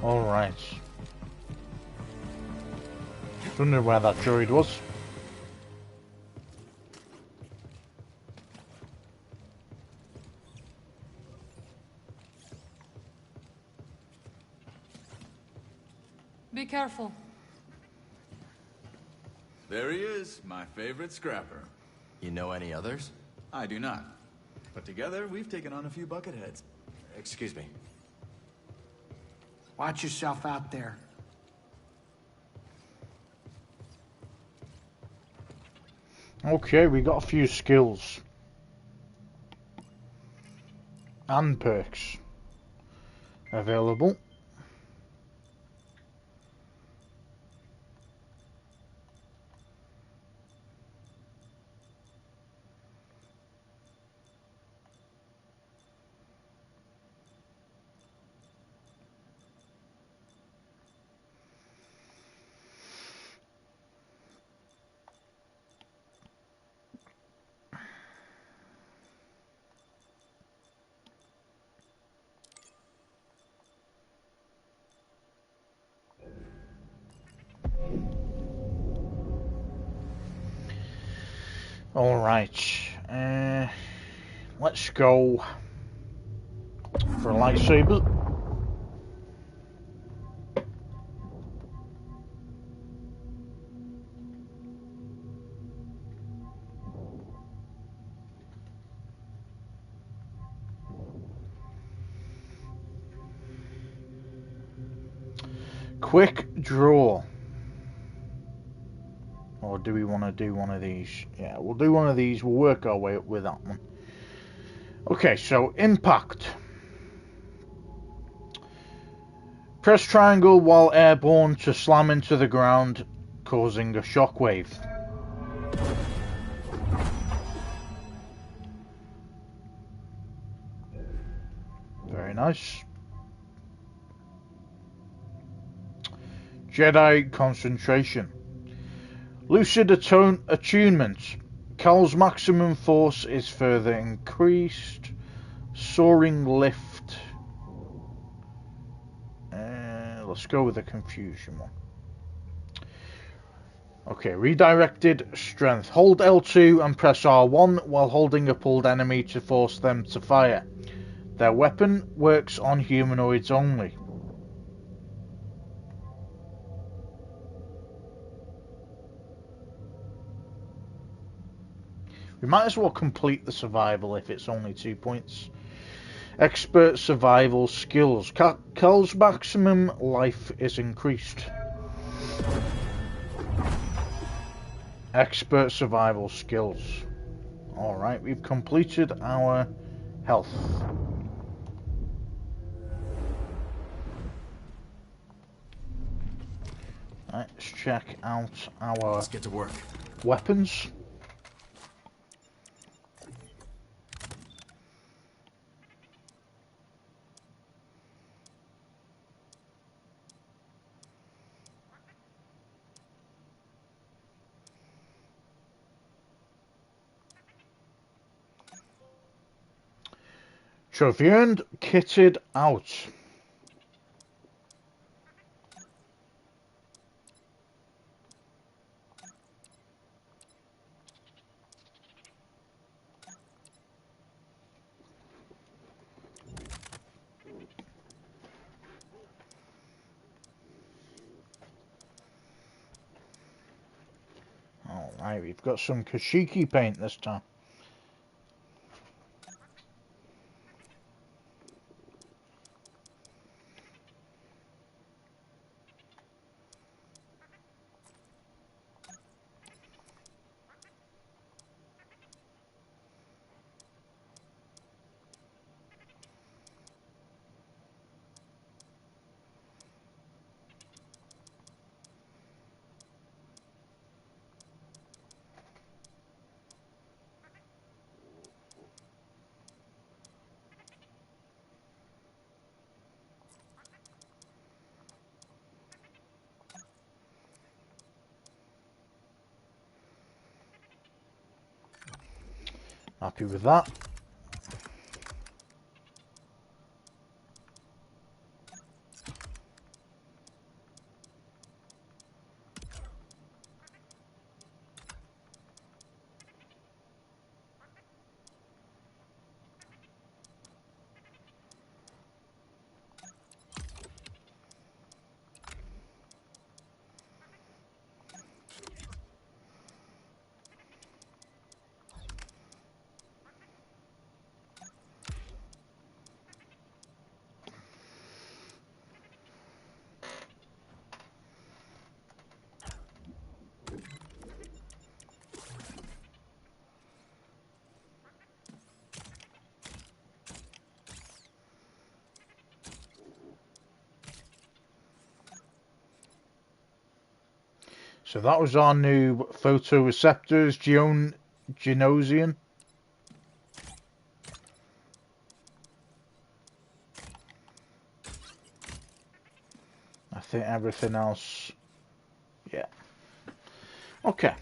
Alright. Don't know where that droid was. Be careful. There he is, my favorite scrapper. You know any others? I do not. But together, we've taken on a few bucketheads. Excuse me. Watch yourself out there. Okay, we got a few skills. And perks available. Alright, let's go for a lightsaber. Quick draw. Or do we want to do one of these? Yeah, we'll do one of these. We'll work our way up with that one. Okay, so impact. Press triangle while airborne to slam into the ground, causing a shockwave. Very nice. Jedi concentration. Lucid attunement. Cal's maximum force is further increased. Soaring lift. Let's go with the confusion one. Okay, redirected strength. Hold L2 and press R1 while holding a pulled enemy to force them to fire. Their weapon works on humanoids only. We might as well complete the survival if it's only 2 points. Expert survival skills. Cal's maximum life is increased. Expert survival skills. Alright, we've completed our health. Right, let's check out our Let's get to work. Weapons. Trophy earned, kitted out. Alright, we've got some Kashiki paint this time. Happy with that. So that was our new photoreceptors, Genosian. I think everything else, yeah. Okay.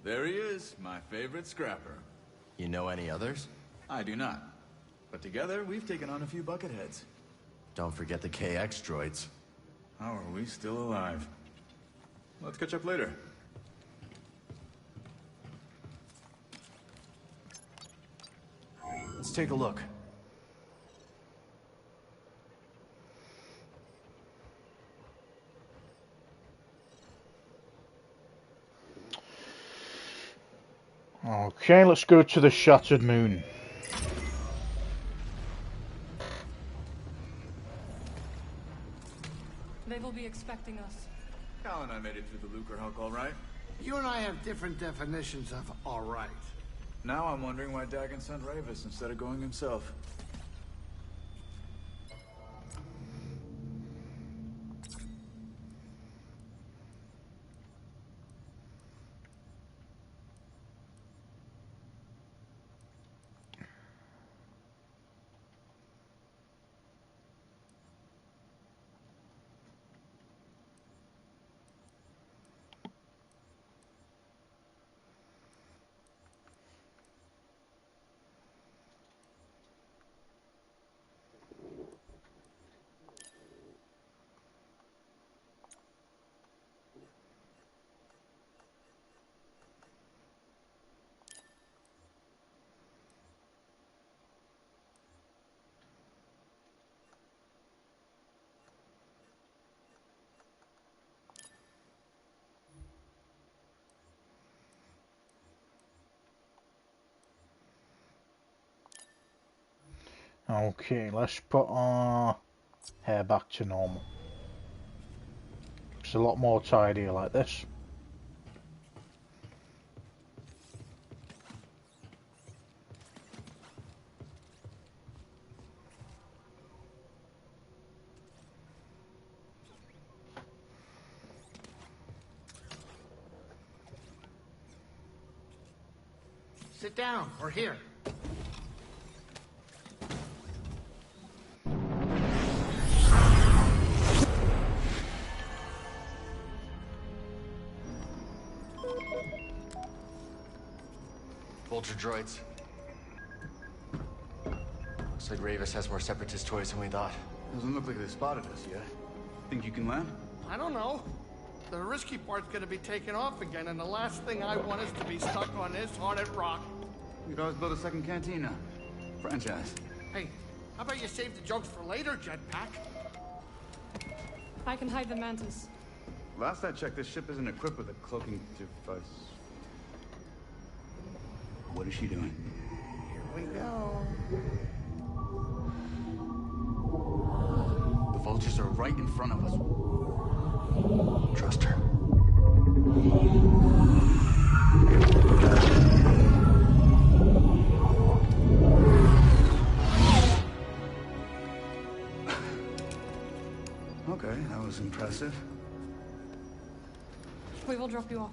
There he is, my favorite scrapper. You know any others? I do not. But together, we've taken on a few bucketheads. Don't forget the KX droids. How are we still alive? Let's catch up later. Let's take a look. Okay, let's go to the Shattered Moon. They will be expecting us. Cal and I made it through the Lucre Hulk all right. You and I have different definitions of all right. Now I'm wondering why Dagon sent Ravis instead of going himself. Okay, let's put our hair back to normal. It's a lot more tidy like this. Sit down. We're here. Vulture droids. Looks like Ravis has more separatist toys than we thought. Doesn't look like they spotted us yet. Think you can land? I don't know. The risky part's gonna be taken off again, and the last thing I want is to be stuck on this haunted rock. We could always build a second cantina. Franchise. Hey, how about you save the jokes for later, Jetpack? I can hide the mantis. Last I checked, this ship isn't equipped with a cloaking device. What is she doing? Here we go. The vultures are right in front of us. Trust her. Okay, that was impressive. We will drop you off.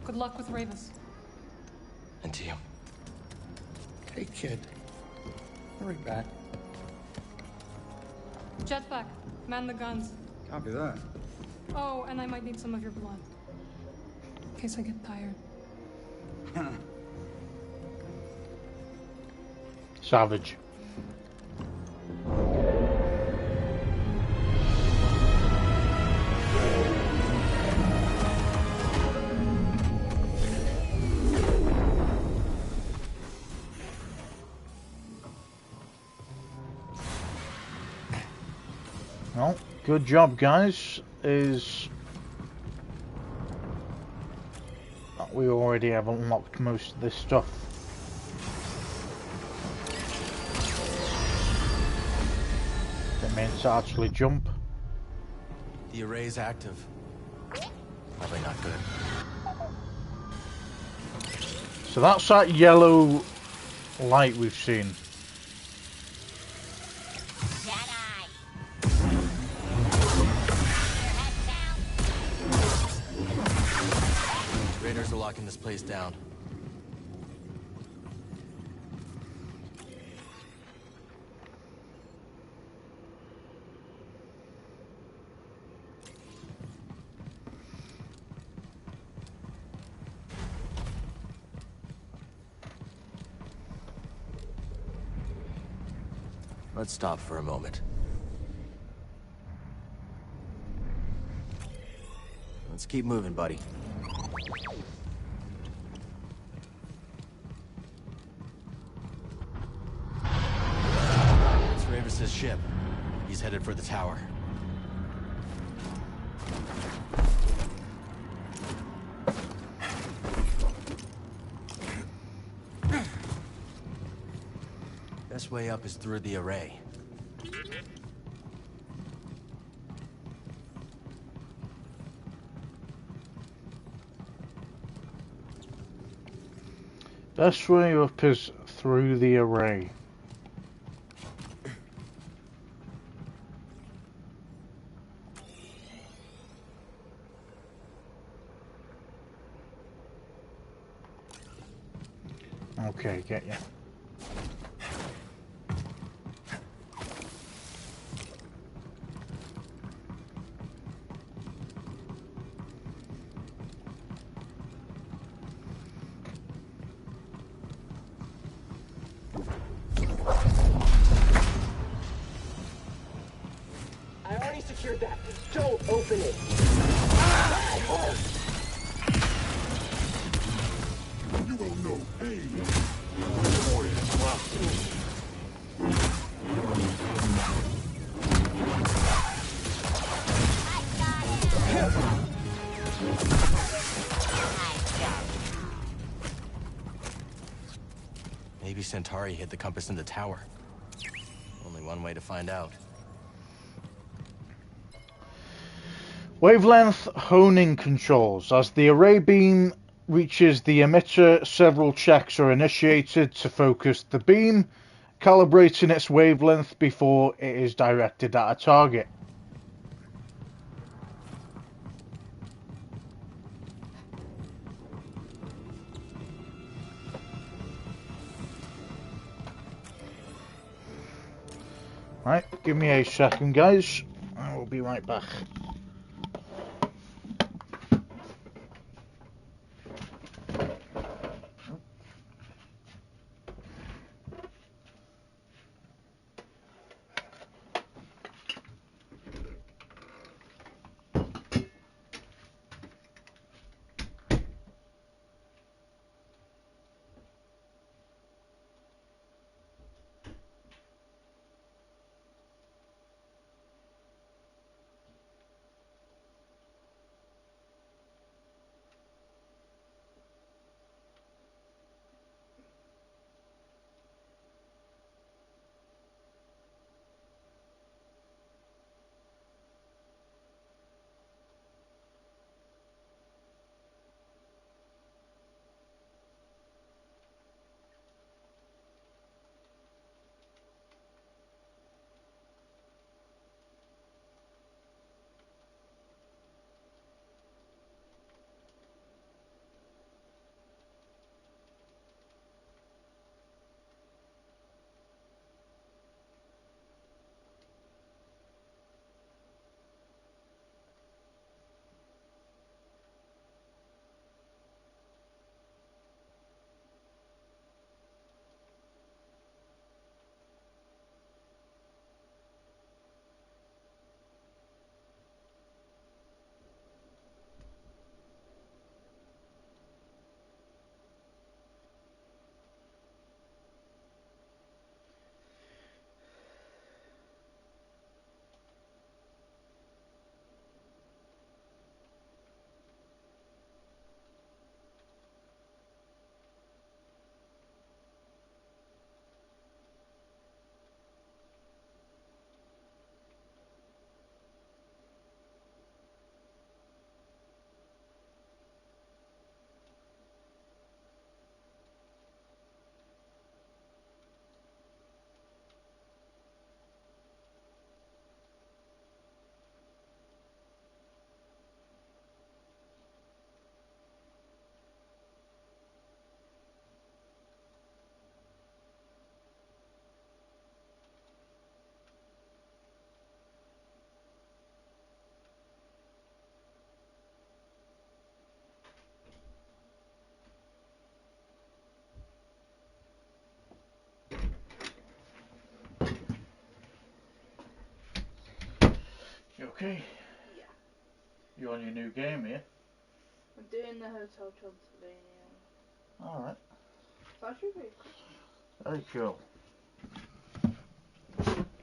Good luck with Ravis. And to you. Hey, kid. Hurry back. Jetpack, man the guns. Copy that. Oh, and I might need some of your blood. In case I get tired. Savage. Well, good job, guys. We already have unlocked most of this stuff. That means to actually jump. The array's active. Probably not good. So that's that yellow light we've seen. Raiders are locking this place down. Let's stop for a moment. Let's keep moving, buddy. It's Ravis's ship. He's headed for the tower. Best way up is through the array. Best way up is through the array. Okay, get ya. I already secured that. Don't open it. You won't know pain. Maybe Centauri hid the compass in the tower. only one way to find out. Wavelength honing controls. As the array beam reaches the emitter, several checks are initiated to focus the beam, calibrating its wavelength before it is directed at a target. Right, give me a second, guys. I will be right back. You okay? Yeah. You on your new game here? I'm doing the Hotel Transylvania. Alright. It's actually pretty cool. Very cool.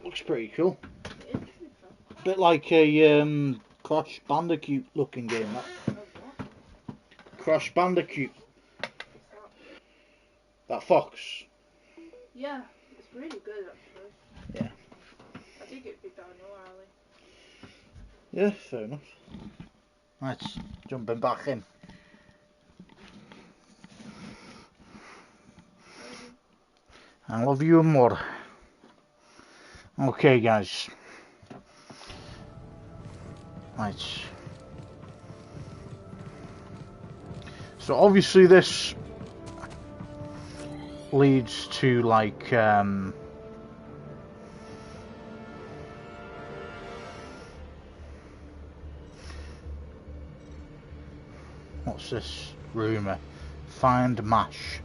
Looks pretty cool. It is pretty cool. Bit like a Crash Bandicoot looking game, that. What? Crash Bandicoot. That fox. Yeah, it's really good actually. Yeah. I think it'd be down your alley. Yeah, fair enough. Right, jumping back in. I love you more. Okay, guys. Right. So obviously this leads to like what's this rumour? Find Mash.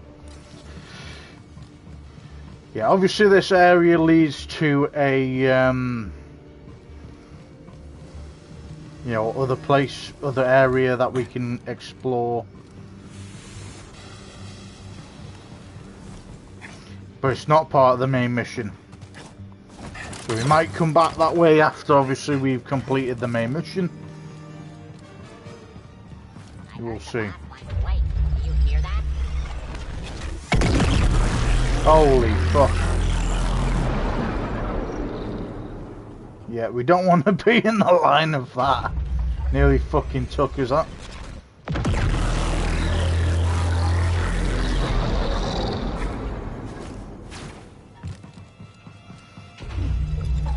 Yeah, obviously this area leads to a you know, other area that we can explore. But it's not part of the main mission. So we might come back that way after obviously we've completed the main mission. We'll see. Holy fuck. Yeah, we don't want to be in the line of fire. Nearly fucking took us up.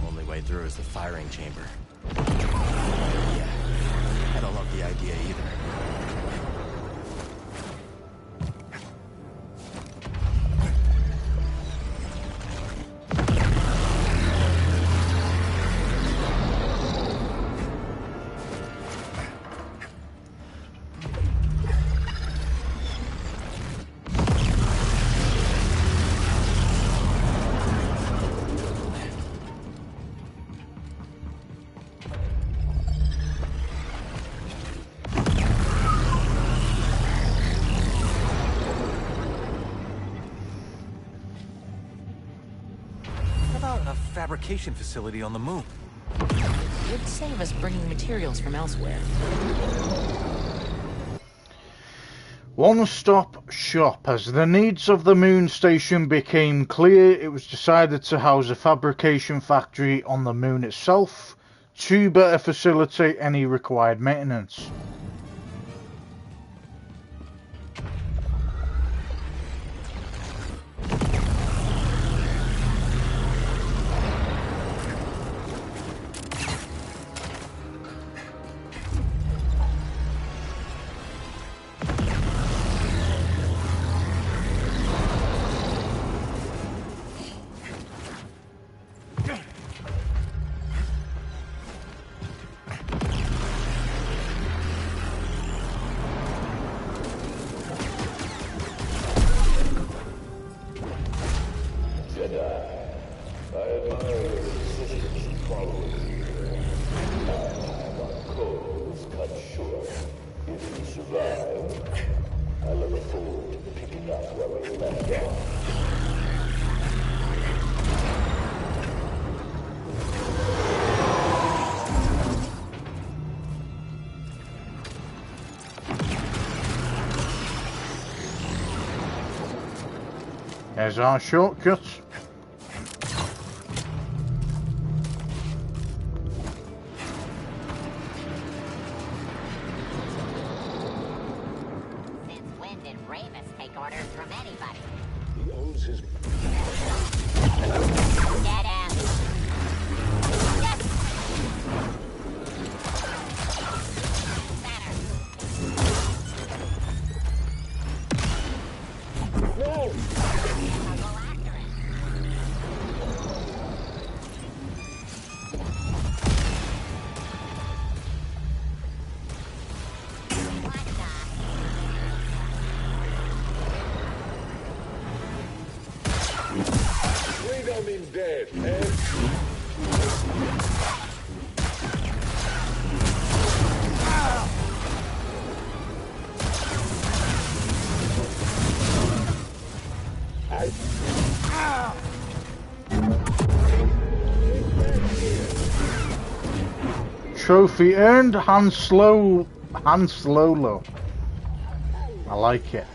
Only way through is the firing chamber. Yeah, I don't love the idea either. Fabrication facility on the moon. It'd save us bringing materials from elsewhere. One-stop shop. As the needs of the moon station became clear, it was decided to house a fabrication factory on the moon itself to better facilitate any required maintenance. There's our shortcut. Since when did Ramus take orders from anybody? He owns his... Get him! No! Freedom in death, eh? Trophy earned. Han Solo. I like it.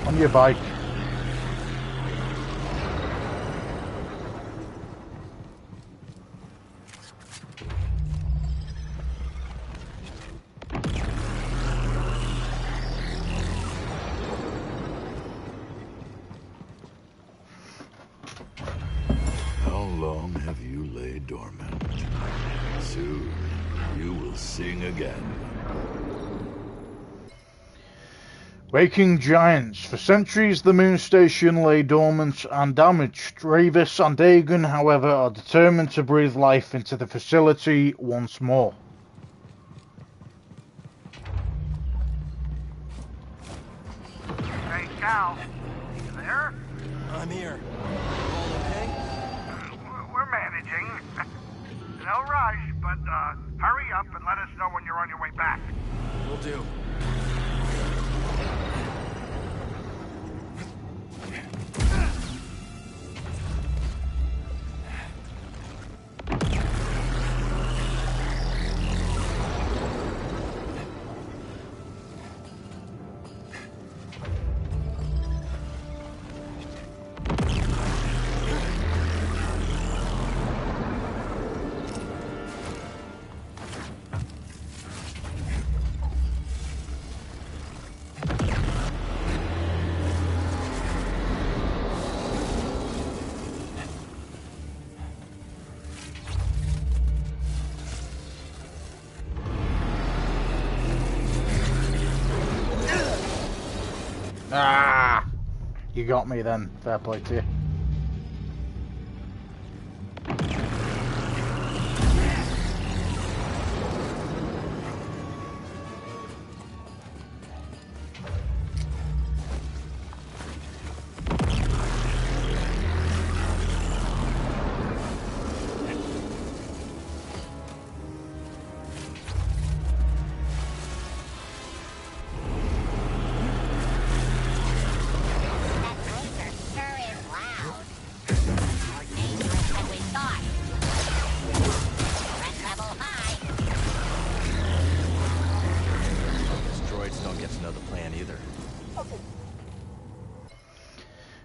On your bike. How long have you laid dormant? Soon, you will sing again. Waking giants. For centuries, the moon station lay dormant and damaged. Ravis and Dagon, however, are determined to breathe life into the facility once more. Hey, Cal. You there? I'm here. All okay? We're managing. No rush, but hurry up and let us know when you're on your way back. Will do. Ah! You got me then. Fair play to you.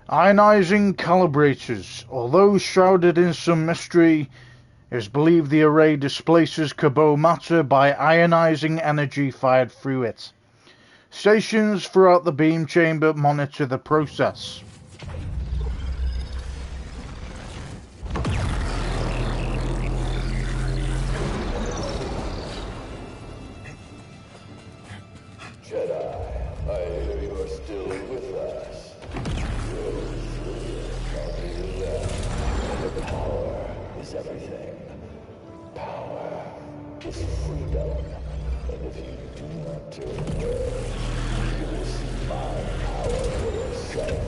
Ionizing calibrators. Although shrouded in some mystery, it is believed the array displaces Cabot matter by ionizing energy fired through it. Stations throughout the beam chamber monitor the process. Jedi, I hear you're still with us. The power is everything. Power is freedom. And if you do not turn away, you will see my power for yourself.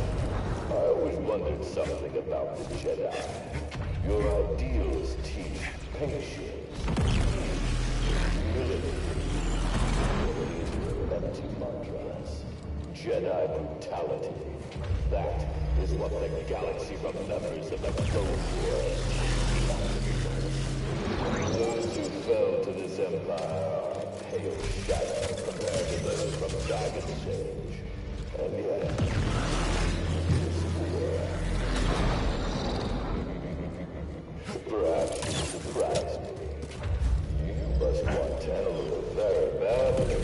I always wondered something about the Jedi. Your ideals teach patience, humility, mantras, Jedi brutality. That is what the galaxy remembers of the Cold War. Those who fell to this empire are a pale shadow compared to those from Dragon's Age. And yet, perhaps you surprised me. You must want Tantalus very badly.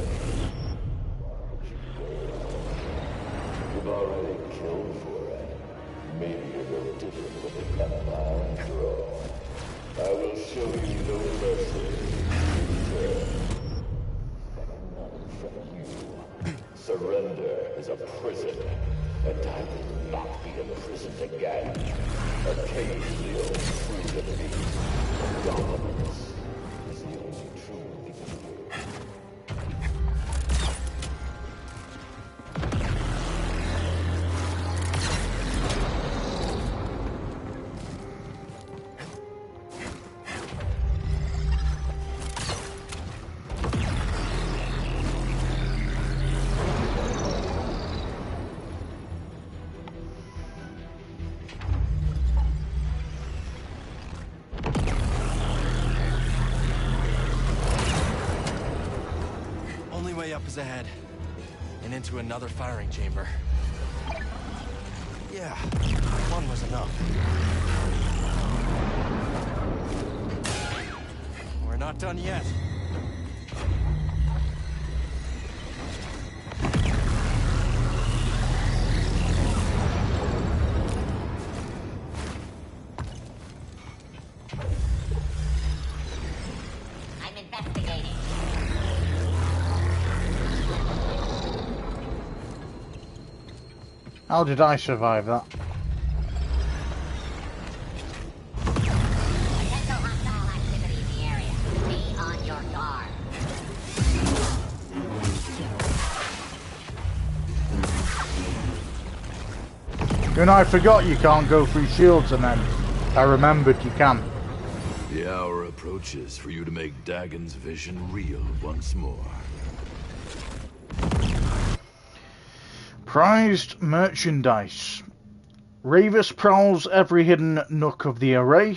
You've already killed for it. Maybe you're no different with the Empire after all. I will show you no mercy. None from you. Surrender is a prison, and I will not be imprisoned again. Occasionally only free to be. Dominance is the only true victory. Up is ahead, and into another firing chamber. Yeah, one was enough. We're not done yet. I'm investigating. How did I survive that? Potential hostile activity in the area. Be on your guard. You know, I forgot you can't go through shields, and then I remembered you can. The hour approaches for you to make Dagon's vision real once more. Prized merchandise. Ravis prowls every hidden nook of the array,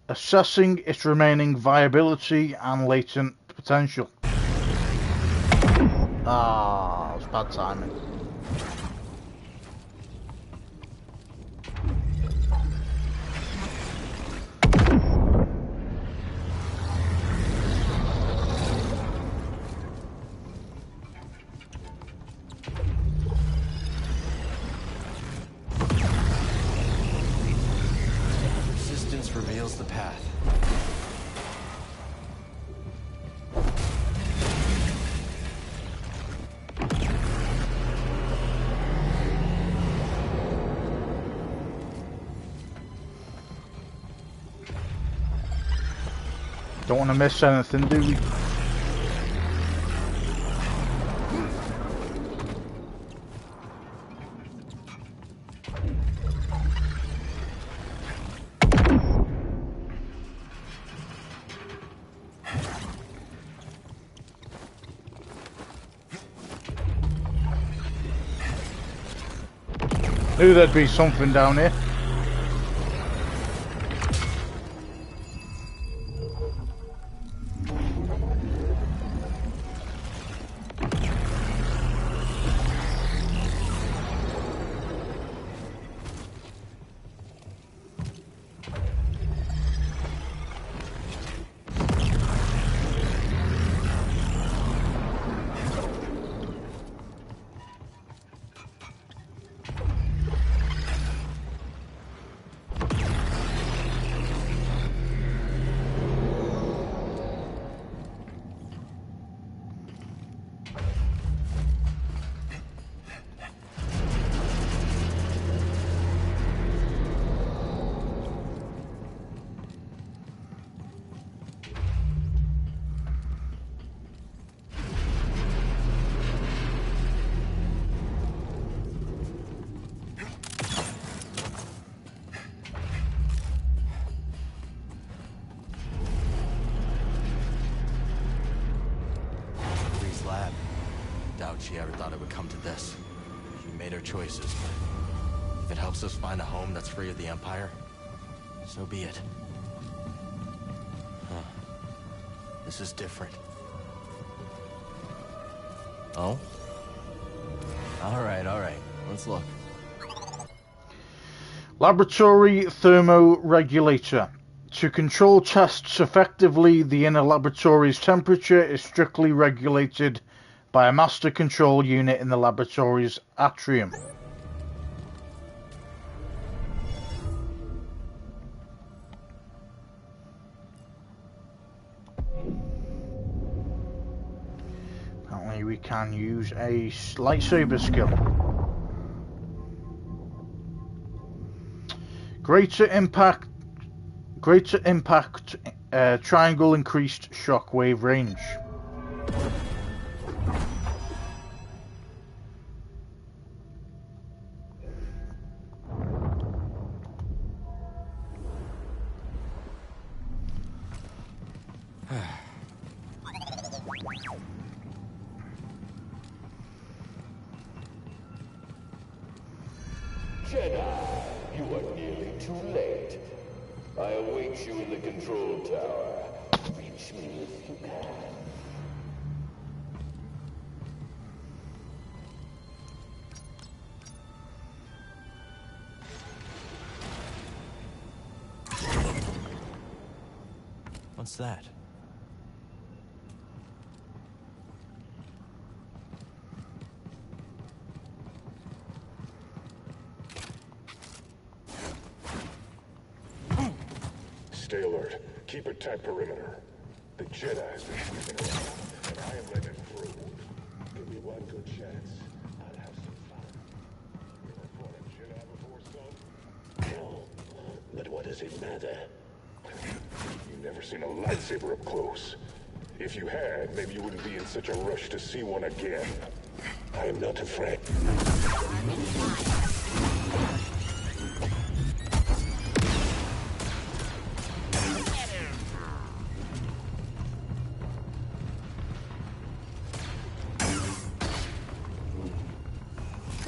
assessing its remaining viability and latent potential. Ah, it's bad timing. Reveals the path. Don't want to miss anything, do we? Knew there'd be something down here. She ever thought it would come to this. She made her choices, but if it helps us find a home that's free of the Empire, so be it. Huh. This is different. Oh? Alright. Let's look. Laboratory thermoregulator. To control tests effectively, the inner laboratory's temperature is strictly regulated by a master control unit in the laboratory's atrium. Apparently we can use a lightsaber skill. Greater impact, triangle increased shockwave range. Jedi, you are nearly too late. I await you in the control tower. Reach me if you can. What's that? Stay alert. Keep a tight perimeter. The Jedi has been sneaking around, and I am letting them through. Give me one good chance. I'll have some fun. You ever fought a Jedi before, son? No, but what does it matter? You've never seen a lightsaber up close. If you had, maybe you wouldn't be in such a rush to see one again. I am not afraid.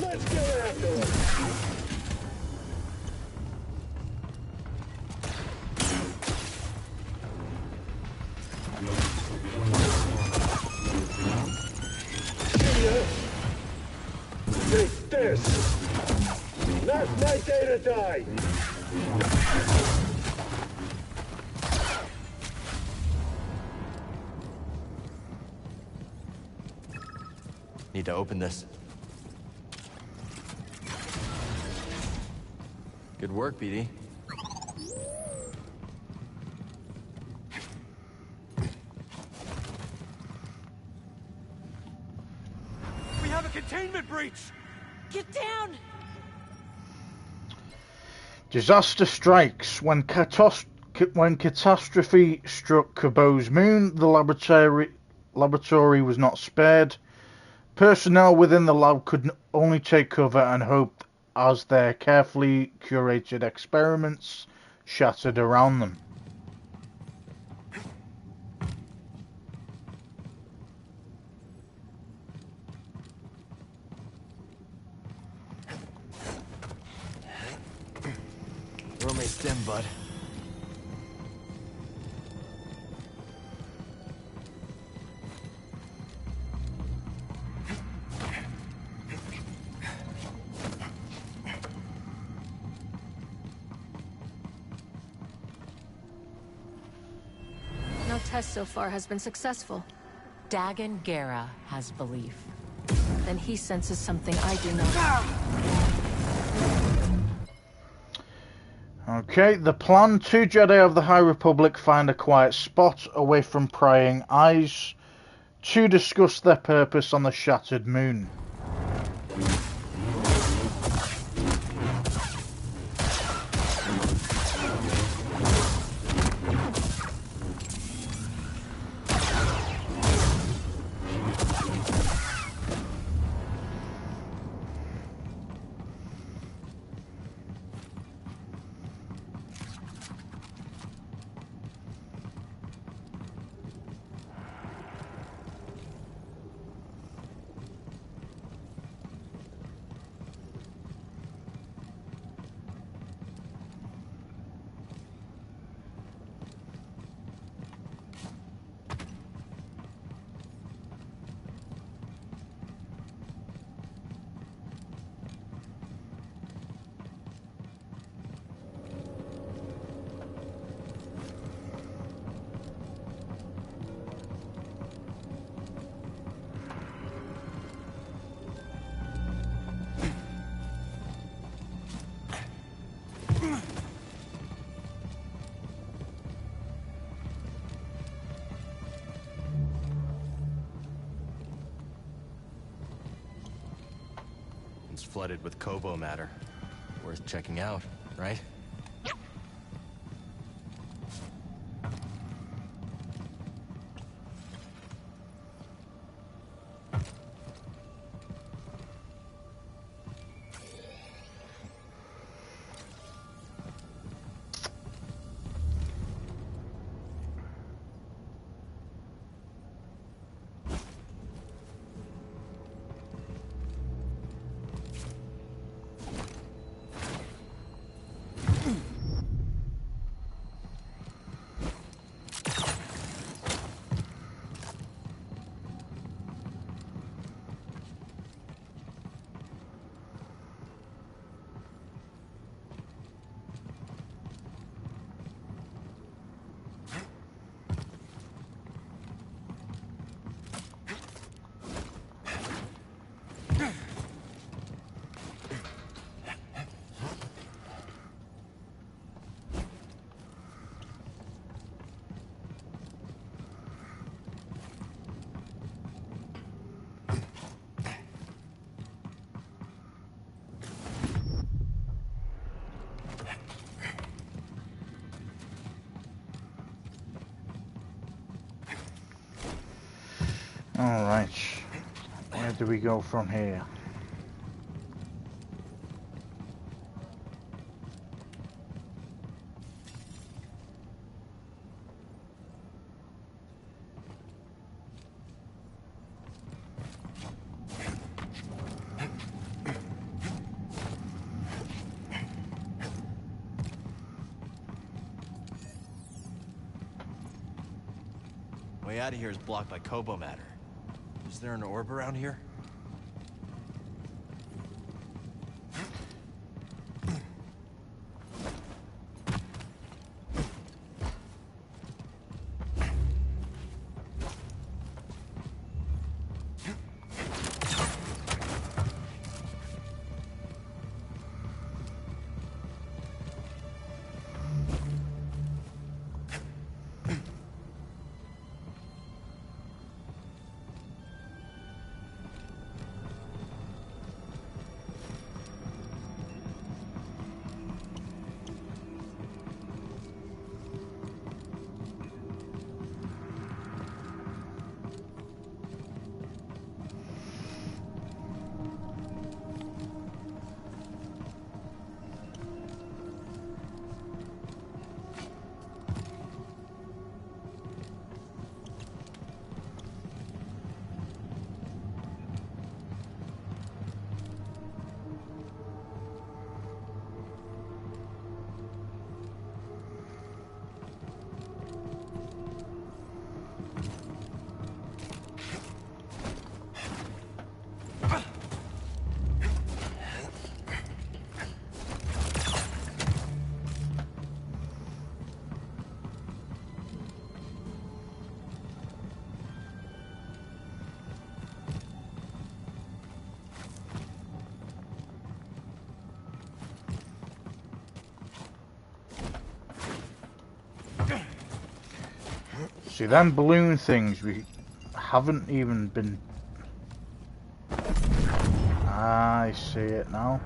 Let's get after him! Take this! Not my day to die! Need to open this. Good work, BD. We have a containment breach! Get down! Disaster strikes when When catastrophe struck Kabo's moon, the laboratory was not spared. Personnel within the lab could only take cover and hope as their carefully curated experiments shattered around them. We're almost in, bud. No test so far has been successful. Dagon Gera has belief. Then he senses something I do not. Okay, the plan. 2 Jedi of the High Republic find a quiet spot away from prying eyes to discuss their purpose on the shattered moon. It's flooded with Kobo matter. Worth checking out, right? Alright, where do we go from here? Way out of here is blocked by Kobo matter. Is there an orb around here? See, them balloon things, we haven't even been... I see it now.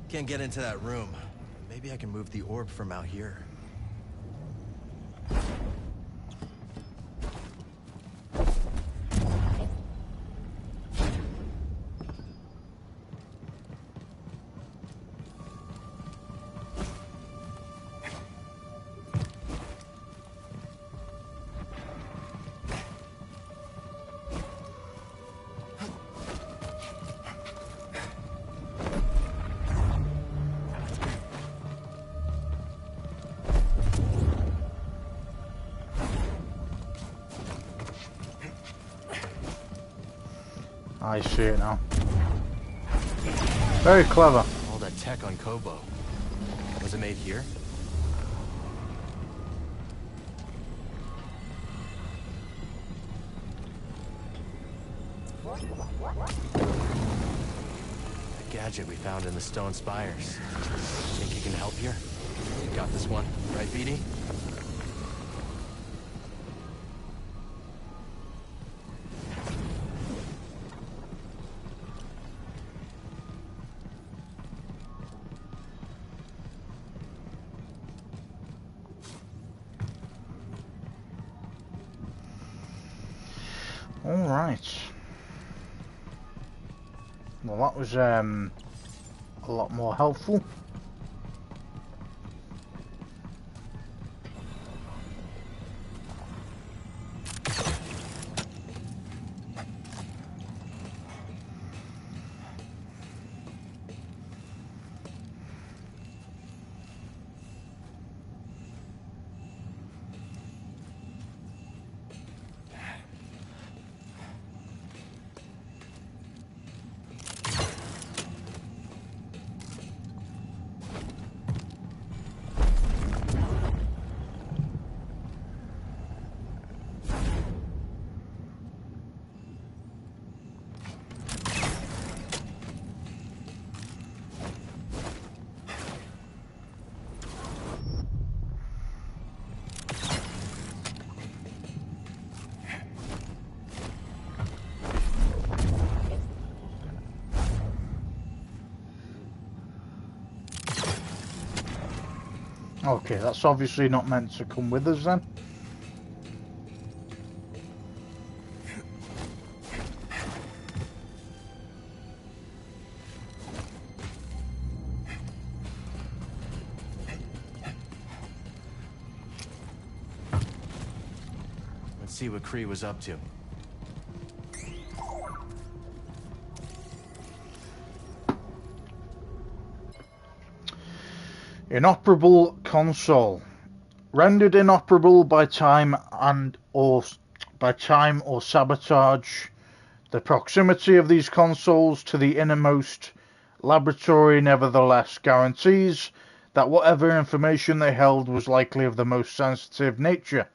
Can't get into that room. Maybe I can move the orb from out here. I see it now. Very clever. All that tech on Kobo. Was it made here? That gadget we found in the stone spires. Think you can help here? You got this one, right, BD? Alright. Well, that was a lot more helpful. Okay, that's obviously not meant to come with us then. Let's see what Kree was up to. Inoperable console. Rendered inoperable by time or sabotage. The proximity of these consoles to the innermost laboratory nevertheless guarantees that whatever information they held was likely of the most sensitive nature.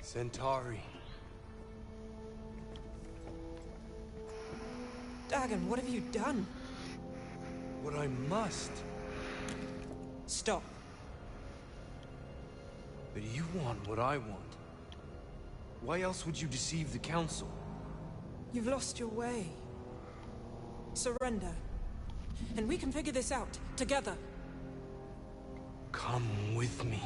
Centauri. Dagon, what have you done? What I must. Stop. But you want what I want. Why else would you deceive the Council? You've lost your way. Surrender. And we can figure this out, together. Come with me.